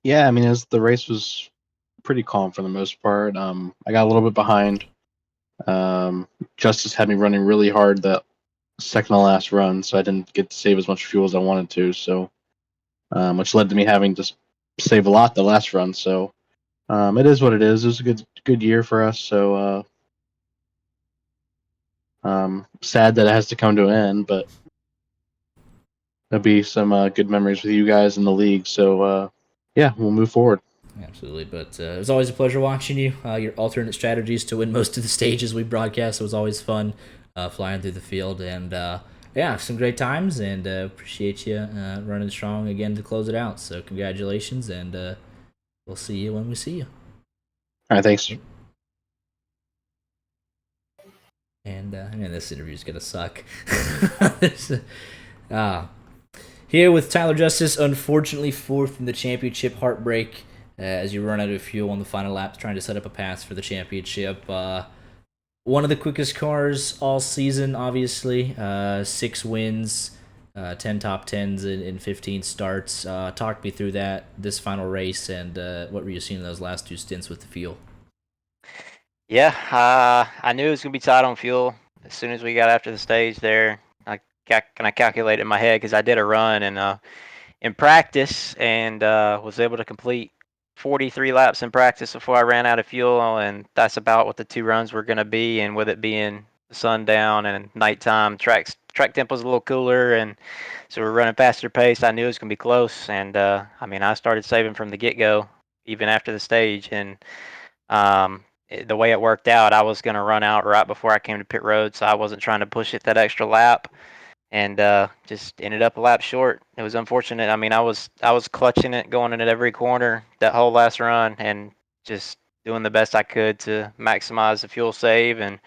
Yeah, I mean, the race was pretty calm for the most part. I got a little bit behind. Justice had me running really hard that second to last run, so I didn't get to save as much fuel as I wanted to. So, which led to me having to save a lot the last run. So, it is what it is. It was a good year for us. So, sad that it has to come to an end, but there'll be some good memories with you guys in the league. So, yeah, we'll move forward. Absolutely, but it was always a pleasure watching you. Your alternate strategies to win most of the stages we broadcast, it was always fun flying through the field, and yeah, some great times, and appreciate you running strong again to close it out. So congratulations, and we'll see you when we see you. All right, thanks. And I mean, this interview is gonna suck. Here with Tyler Justice, unfortunately fourth in the championship, heartbreak as you run out of fuel on the final lap trying to set up a pass for the championship. One of the quickest cars all season, obviously. 6 wins, 10 top 10s in 15 starts. Talk me through this final race, and what were you seeing in those last 2 stints with the fuel? Yeah, I knew it was going to be tight on fuel as soon as we got after the stage there. I calculated in my head because I did a run and in practice and was able to complete 43 laps in practice before I ran out of fuel, and that's about what the 2 runs were going to be. And with it being sundown and nighttime, track tempo's a little cooler, and so we're running faster pace. I knew it was going to be close, and I mean, I started saving from the get-go, even after the stage, and the way it worked out, I was going to run out right before I came to pit road, so I wasn't trying to push it that extra lap, and just ended up a lap short. It was unfortunate. I mean, I was clutching it, going in at every corner that whole last run, and just doing the best I could to maximize the fuel save and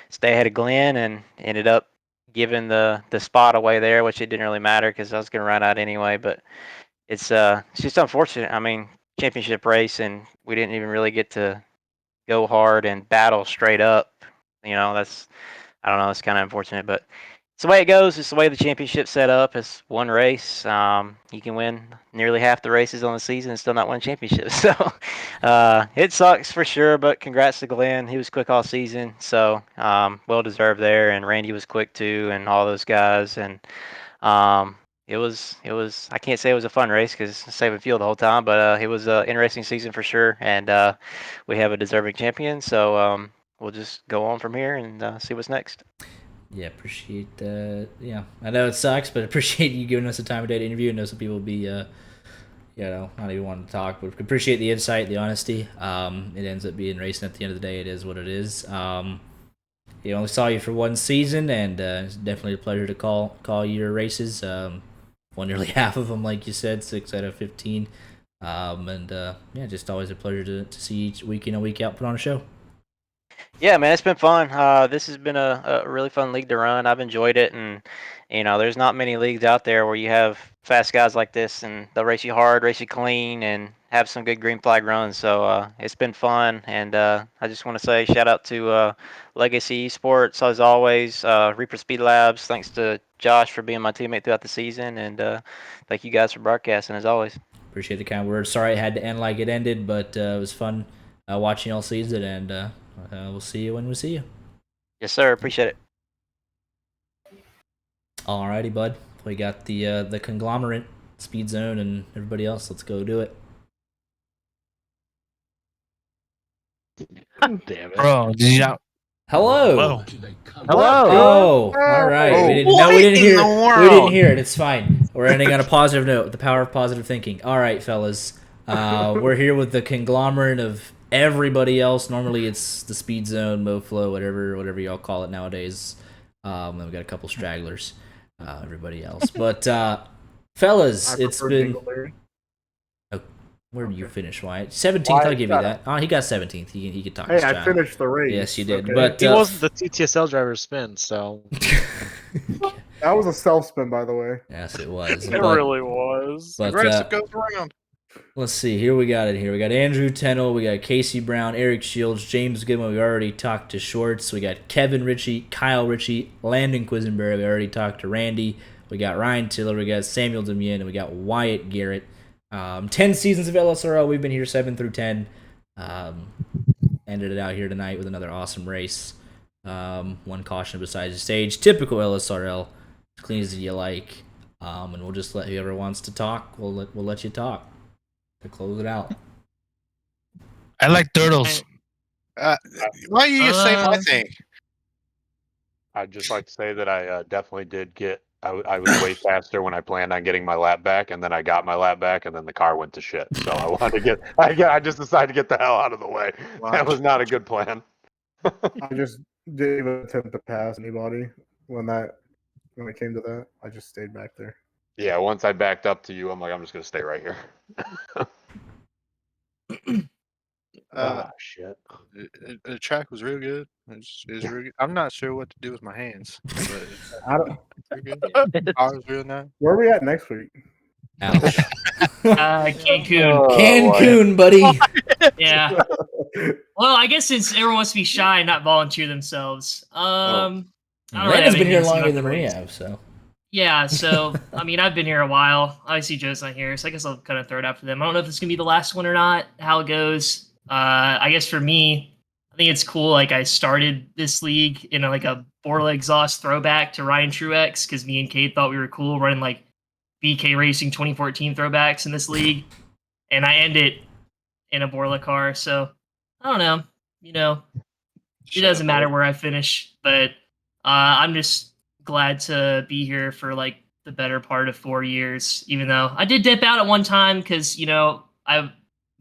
stay ahead of Glenn, and ended up giving the spot away there, which it didn't really matter because I was going to run out anyway. But it's just unfortunate. I mean, championship race, and we didn't even really get to go hard and battle straight up. You know, I don't know, it's kind of unfortunate, but it's the way it goes. It's the way the championship's set up. It's one race. You can win nearly half the races on the season and still not win championships. So it sucks for sure, but congrats to Glenn. He was quick all season, so well deserved there. And Randy was quick too, and all those guys. And it was I can't say it was a fun race because saving fuel the whole time, but it was an interesting season for sure, and we have a deserving champion, so we'll just go on from here and see what's next. Yeah, appreciate that. Yeah, I know it sucks, but appreciate you giving us the time of day to interview. I know some people will be not even wanting to talk, but appreciate the insight, the honesty. It ends up being racing at the end of the day. It is what it is. You only saw you for one season, and it's definitely a pleasure to call your races. Won nearly half of them, like you said, 6 out of 15. Yeah, just always a pleasure to see each week in and week out put on a show. Yeah, man, it's been fun. This has been a really fun league to run. I've enjoyed it, and there's not many leagues out there where you have fast guys like this, and they'll race you hard, race you clean, and have some good green flag runs. So it's been fun, and I just want to say shout out to Legacy eSports as always, Reaper Speed Labs. Thanks to Josh for being my teammate throughout the season, and thank you guys for broadcasting as always. Appreciate the kind words. Sorry it had to end like it ended, but it was fun watching all season, and we'll see you when we see you. Yes, sir. Appreciate it. Alrighty, bud. We got the conglomerate, Speed Zone, and everybody else. Let's go do it. Damn it. Bro, did you not? Hello. Hello. Oh, all right. We didn't hear. We didn't hear it. It's fine. We're ending on a positive note. The power of positive thinking. All right, fellas. We're here with the conglomerate of everybody else. Normally, it's the Speed Zone, MoFlow, whatever y'all call it nowadays. Then we got a couple stragglers. Everybody else, but fellas, it's been. Where did you finish, Wyatt? 17th, I'll give you that. Oh, he got 17th. He could talk. Hey, I finished the race. Yes, you did. Okay. But He wasn't the TTSL driver's spin, so. That was a self spin, by the way. Yes, it was. It really was. But Race that goes around. let's see. Here we got it. Here we got Andrew Tennell. We got Casey Brown, Eric Shields, James Goodman. We already talked to Shorts. We got Kevin Ritchie, Kyle Ritchie, Landon Quisenberry. We already talked to Randy. We got Ryan Tiller. We got Samuel Demien, and we got Wyatt Garrett. 10 seasons of LSRL. We've been here 7 through 10. Ended it out here tonight with another awesome race. One caution besides the stage. Typical LSRL. As clean as you like. And we'll just let whoever wants to talk. We'll let you talk to close it out. I like turtles. Why you say my thing? I'd just like to say that I definitely did get. I was way faster when I planned on getting my lap back, and then I got my lap back, and then the car went to shit. So I wanted to get. I just decided to get the hell out of the way. Wow. That was not a good plan. I just didn't even attempt to pass anybody when it came to that. I just stayed back there. Yeah, once I backed up to you, I'm like, I'm just gonna stay right here. Shit. The track was real good. It was real good. I'm not sure what to do with my hands. But I don't, I was real nice. where are we at next week? Ouch. Cancun. Cancun, buddy. Yeah. Well, I guess since everyone wants to be shy and not volunteer themselves. I don't really Landon's have been here anything longer to than say. we have, so. Yeah, so I mean, I've been here a while. Obviously, Joe's not here, so I guess I'll kind of throw it out for them. I don't know if it's gonna be the last one or not. How it goes. I guess for me, I think it's cool. Like I started this league in a Borla exhaust throwback to Ryan Truex because me and Kate thought we were cool running like BK Racing 2014 throwbacks in this league, and I end it in a Borla car. So I don't know. It doesn't matter where I finish, but I'm just glad to be here for like the better part of 4 years, even though I did dip out at one time because I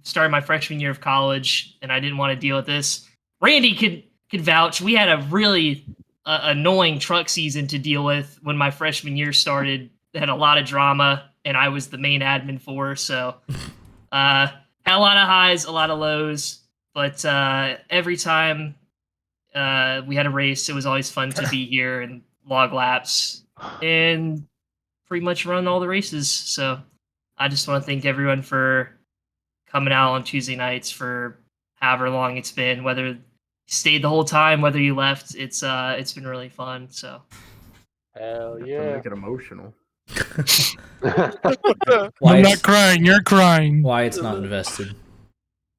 started my freshman year of college and I didn't want to deal with this. Randy could vouch. We had a really annoying truck season to deal with when my freshman year started. It had a lot of drama and I was the main admin for, so had a lot of highs, a lot of lows, but every time we had a race, it was always fun to be here and log laps and pretty much run all the races. So I just want to thank everyone for coming out on Tuesday nights for however long it's been, whether you stayed the whole time, whether you left. It's been really fun. So Hell To yeah. make it emotional. I'm not crying. You're crying. Why it's not invested.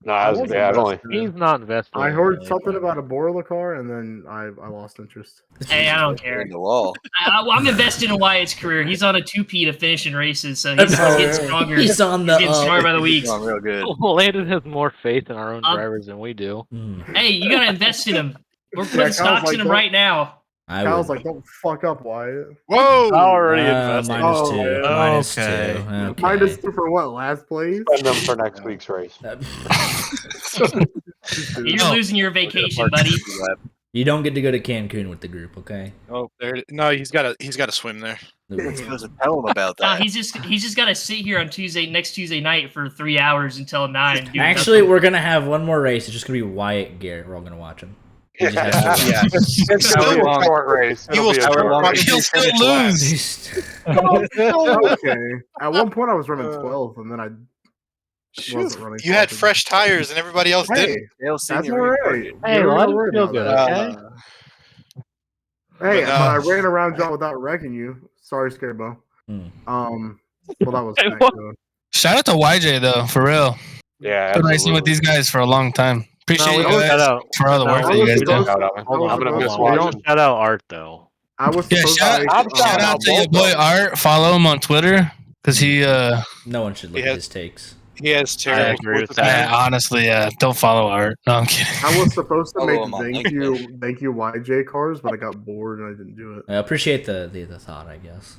No, I've only. He's not invested. I heard something about a Borla car, and then I lost interest. hey, I don't care. The wall. I'm invested in Wyatt's career. He's on a 2P to finish in races, so he's getting stronger. He's on the getting stronger by the weeks. Doing real good. Landon has more faith in our own drivers than we do. Hey, you gotta invest in him. We're putting Kyle's stocks like in him that. right now. I Kyle's would. like, don't fuck up, Wyatt. Whoa! Already invested. Minus two. yeah. Minus Okay. two. Okay. Minus 2 for what? Last place? Send them for next week's race. You're losing your vacation, buddy. You don't get to go to Cancun with the group, okay? Oh, there. No, he's got to swim there. Ooh. Tell him about No, he's just got to sit here on next Tuesday night for 3 hours until 9. do Actually, nothing. we're gonna have one more race. It's just gonna be Wyatt Garrett. We're all gonna watch him. He just has to- Yeah. It's gonna be a short race. He It'll will be a still short run- race. He'll still lose. Okay. At one point, I was running 12th, and then I wasn't running. You had 12th. fresh tires and everybody else Hey, didn't. that's all right. Hey, We're let not him worried feel about good, that. okay? Hey, But, but I ran around y'all without wrecking you. Sorry, Scarebo. Hmm. Well, that was Hey, back what? then. Shout out to YJ though, for real. Yeah, Been racing with absolutely. these guys for a long time. Appreciate we you don't shout guys out. for all the work No, that you guys we do. don't- Shout out, man. Hold I'm on, gonna hold miss on. We watching. don't shout out Art though. I was Yeah, supposed shout, to. shout out to your boy Art. Follow him on Twitter because he No one should look He at has- his takes. He has terrible. agree with sports that. opinions. Honestly, don't follow Art. No, I'm kidding. I was supposed to Follow make him on thank LinkedIn. you YJ cars, but I got bored and I didn't do it. I appreciate the thought, I guess.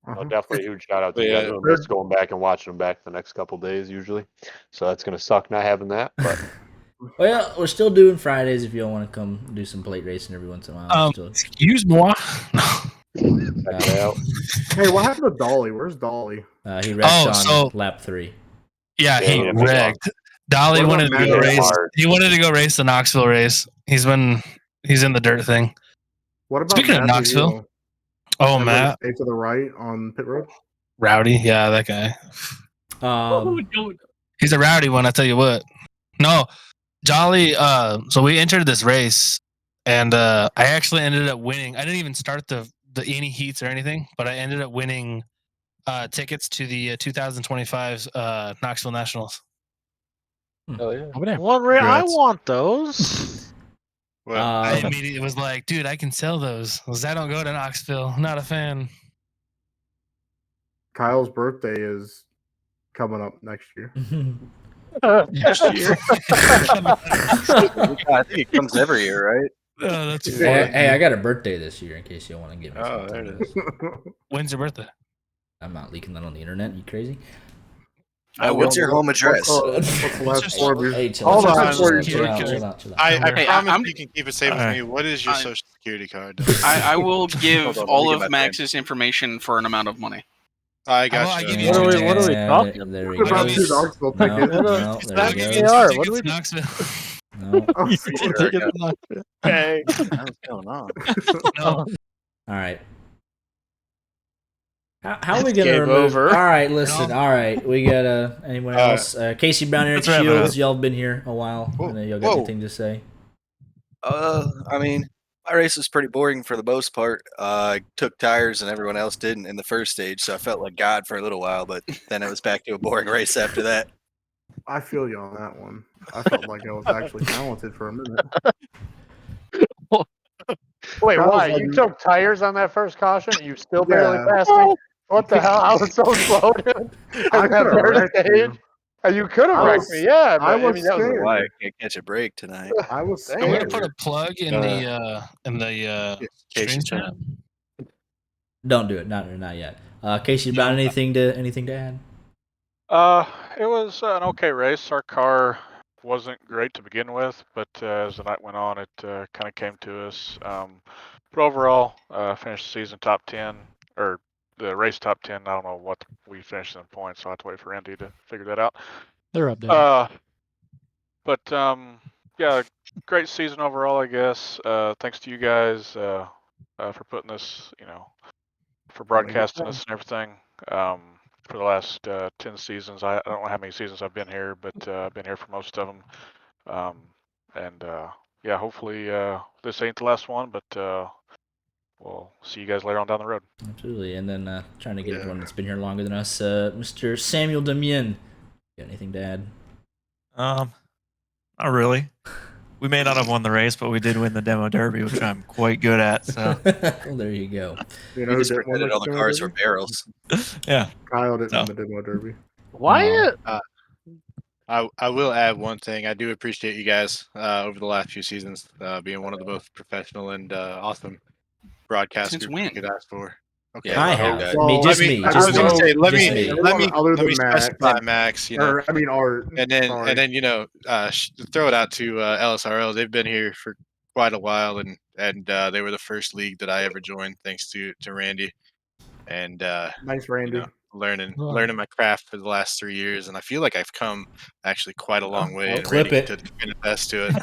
Well, definitely a huge shout out to you guys. I'm gonna miss going back and watching them back the next couple days usually. So that's gonna suck not having that. But Well, we're still doing Fridays if y'all want to come do some plate racing every once in a while. Excuse moi. check it out. Hey, what happened to Dolly? Where's Dolly? He wrecked on lap 3. Yeah, he Yeah, wrecked. Dolly What wanted about to go Matt? race. He wanted to go race the Knoxville race. He's in the dirt thing. What about Speaking of Matthew Knoxville, Hill? oh Remember Matt, the stay to the right on pit road. Rowdy, yeah, that guy. He's a rowdy one, I tell you what. No, Jolly. So we entered this race, and I actually ended up winning. I didn't even start the any heats or anything, but I ended up winning tickets to the 2025 Knoxville Nationals. Oh yeah. I want those. I immediately was like, dude, I can sell those. Because I don't go to Knoxville. Not a fan. Kyle's birthday is coming up next year. Next year. I think it comes every year, right? Oh, that's Hey, I got a birthday this year in case you want to give me Oh, something. there it is. When's your birthday? I'm not leaking that on the internet. You crazy? What's your home address? What's the last four of your? Hey, chill Hold out, on. chill out. I Hey, promise you can keep it safe with Alright. me. What is your social security card? I will give Hold on, let me all get of my pen. Max's information for an amount of money. I How about got I you. give you What are we Yeah, talking there we What go. about two Knoxville No, tickets? no, I'll there give we you go. are. tickets What do to we- Knoxville. No. Oh, Pretty sure I got it. Hey. What's going on? No. All right. How are we gonna Game remove? over. All right, listen. All right, we got anyone else? Casey Brown, Eric Let's wrap it up. Shields. Y'all been here a while. I know y'all got anything to say? I mean, my race was pretty boring for the most part. I took tires and everyone else didn't in the first stage, so I felt like God for a little while, but then it was back to a boring race after that. I feel you on that one. I felt like I was actually talented for a minute. Wait, Kyle's why? like- You took tires on that first caution? You still barely Yeah. passed me? What the hell? I was so slow, dude. I At that could've first wrecked stage. You could have I wrecked was- me, yeah. But, I was mean, that was scared. Why I can't catch a break tonight? I was Dang. I'm gonna scared. put a plug in the stream Casey's chat. Don't do it. Not yet. Casey Brown, anything to add? It was an okay race. Our car wasn't great to begin with, but as the night went on, it kind of came to us. But overall, finished the season top 10, or the race top 10. I don't know what we finished in points, so I have to wait for Andy to figure that out. They're updated. But yeah, great season overall, I guess. Thanks to you guys for putting this, for broadcasting this and everything. For the last 10 seasons, I don't know how many seasons I've been here, but I've been here for most of them. Yeah, hopefully this ain't the last one, but we'll see you guys later on down the road. Absolutely. And then trying to get everyone that's been here longer than us, Mr. Samuel Damien. Got anything to add? Not really. We may not have won the race, but we did win the demo derby, which I'm quite good at. So Well, there you go. You We know who just didn't win pretended the all the demo cars derby? were barrels. yeah, Kyle didn't No. win the demo derby. Wyatt. I will add one thing. I do appreciate you guys over the last few seasons being one of the most professional and awesome broadcast Since groups when? you could ask for. Okay. I well, have. well, Just I me. was Just gonna me. say, let Just me me. let me Other let me than Max. specify Max. Or, I mean, Art. and then Sorry. throw it out to LSRL. They've been here for quite a while, and they were the first league that I ever joined, thanks to Randy, and Nice, Randy. learning my craft for the last 3 years, and I feel like I've come actually quite a long way. And clip Randy it. can attest to it.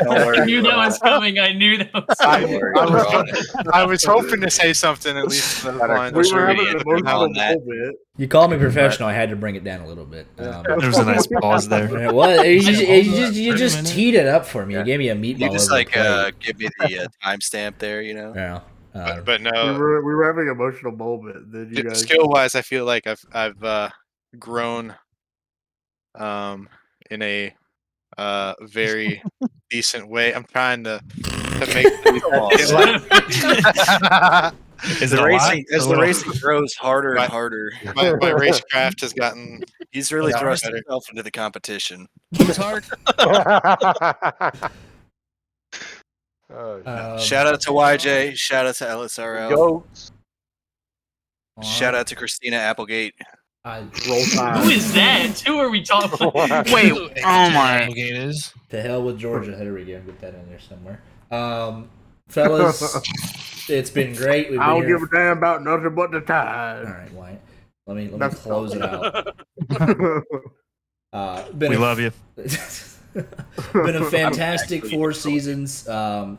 Don't worry. I knew that was coming. I knew that was coming. Don't worry. We're on it. I was hoping to say something at least. Better Line. We were sure having he an had to put emotional on that. moment. You called me professional. I had to bring it down a little bit. there was a nice pause there. And it was. You just 30 minutes. teed it up for me. Yeah. You gave me a meatball. You just over like the give me the timestamp there, you know. plate. Yeah. But no, We were having an emotional moment. Then you guys. skill wise, I feel like I've grown in a very decent way. I'm trying to make Is the it a lot? racing as the racing grows harder and harder. my racecraft has gotten He's really Yeah, thrust better. himself into the competition. It's hard. Shout out to YJ. Shout out to LSRL. Goats. Shout out to Christina Applegate. Roll Tide. Who is that? Who are we talking about? Wait, oh my. Applegate is. To hell with Georgia. There we go. Get that in there somewhere. Fellas, it's been great. We've been I don't here give a damn about nothing but the Tide. All right, Wyatt. Let me That's close it out. We love you. Been a fantastic 4 seasons.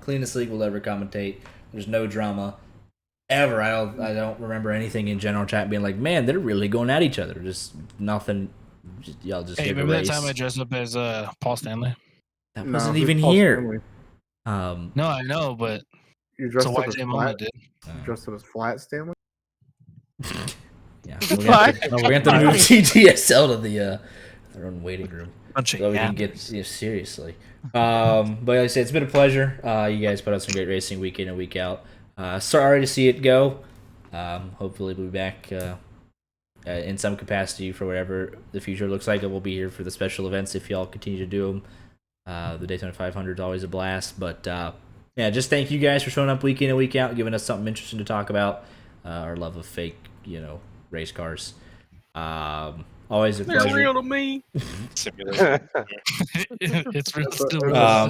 Cleanest league we'll ever commentate. There's no drama ever. I don't remember anything in general chat being like, man, they're really going at each other. Just nothing. Y'all just Hey, hit a remember race. that time I dressed up as Paul Stanley? That No, wasn't who's even Paul here. Stanley? No, I know, but You it's dressed a up as YJ moment, flat. dude. You dressed up as flat, Stanley. Yeah, we're gonna have to move TTSL to their own waiting room so we can get seriously. But like I said, it's been a pleasure. You guys put out some great racing week in and week out. Sorry to see it go. Hopefully we'll be back in some capacity for whatever the future looks like. We'll be here for the special events if y'all continue to do them. The Daytona 500 is always a blast. But yeah, just thank you guys for showing up week in and week out, giving us something interesting to talk about. Our love of fake, race cars. Always a pleasure. They're real to me. It's real still.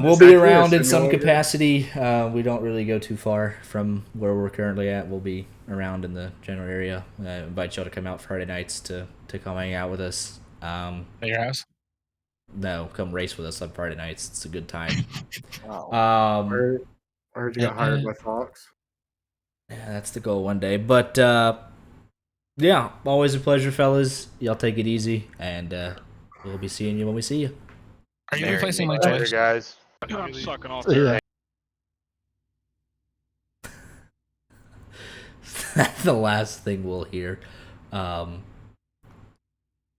We'll be around in some capacity. We don't really go too far from where we're currently at. We'll be around in the general area. I invite y'all to come out Friday nights to come hang out with us. At your house? No, come race with us on Friday nights. It's a good time. I heard you got hired by Fox. Yeah, that's the goal one day. But yeah, always a pleasure, fellas. Y'all take it easy, and we'll be seeing you when we see you. Are you replacing my Later, choice? guys. I'm sucking off. Yeah. That's the last thing we'll hear.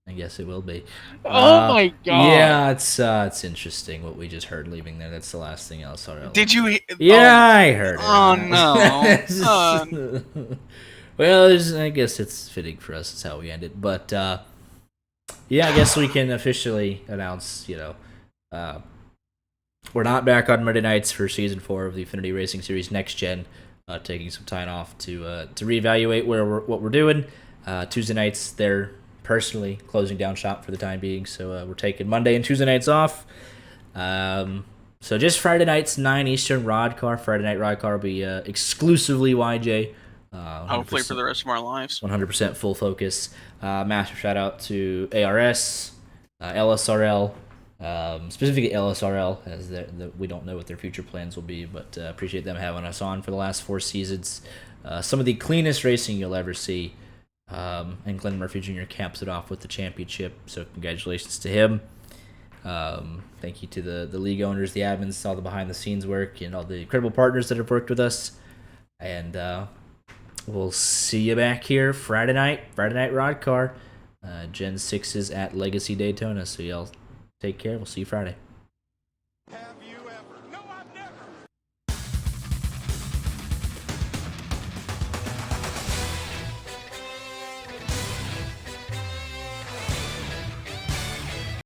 I guess it will be. Oh my god! Yeah, it's interesting what we just heard leaving there. That's the last thing else. Did you? Yeah, I heard it. Oh no! Well, I guess it's fitting for us. Is how we end it. But yeah, I guess we can officially announce. We're not back on Monday nights for season 4 of the Xfinity Racing Series Next Gen. Taking some time off to reevaluate what we're doing. Tuesday nights, they're personally closing down shop for the time being, so we're taking Monday and Tuesday nights off. So just Friday nights, 9 Eastern Rod Car. Friday night Rod Car will be exclusively YJ. Hopefully for the rest of our lives. 100% full focus. Massive shout out to ARS, LSRL, specifically LSRL, as we don't know what their future plans will be, but appreciate them having us on for the last 4 seasons. Some of the cleanest racing you'll ever see. And Glenn Murphy Jr. caps it off with the championship, so congratulations to him. Thank you to the league owners, the admins, all the behind-the-scenes work, and all the incredible partners that have worked with us. And we'll see you back here Friday night Rod Car. Gen 6 is at Legacy Daytona, so y'all take care. We'll see you Friday.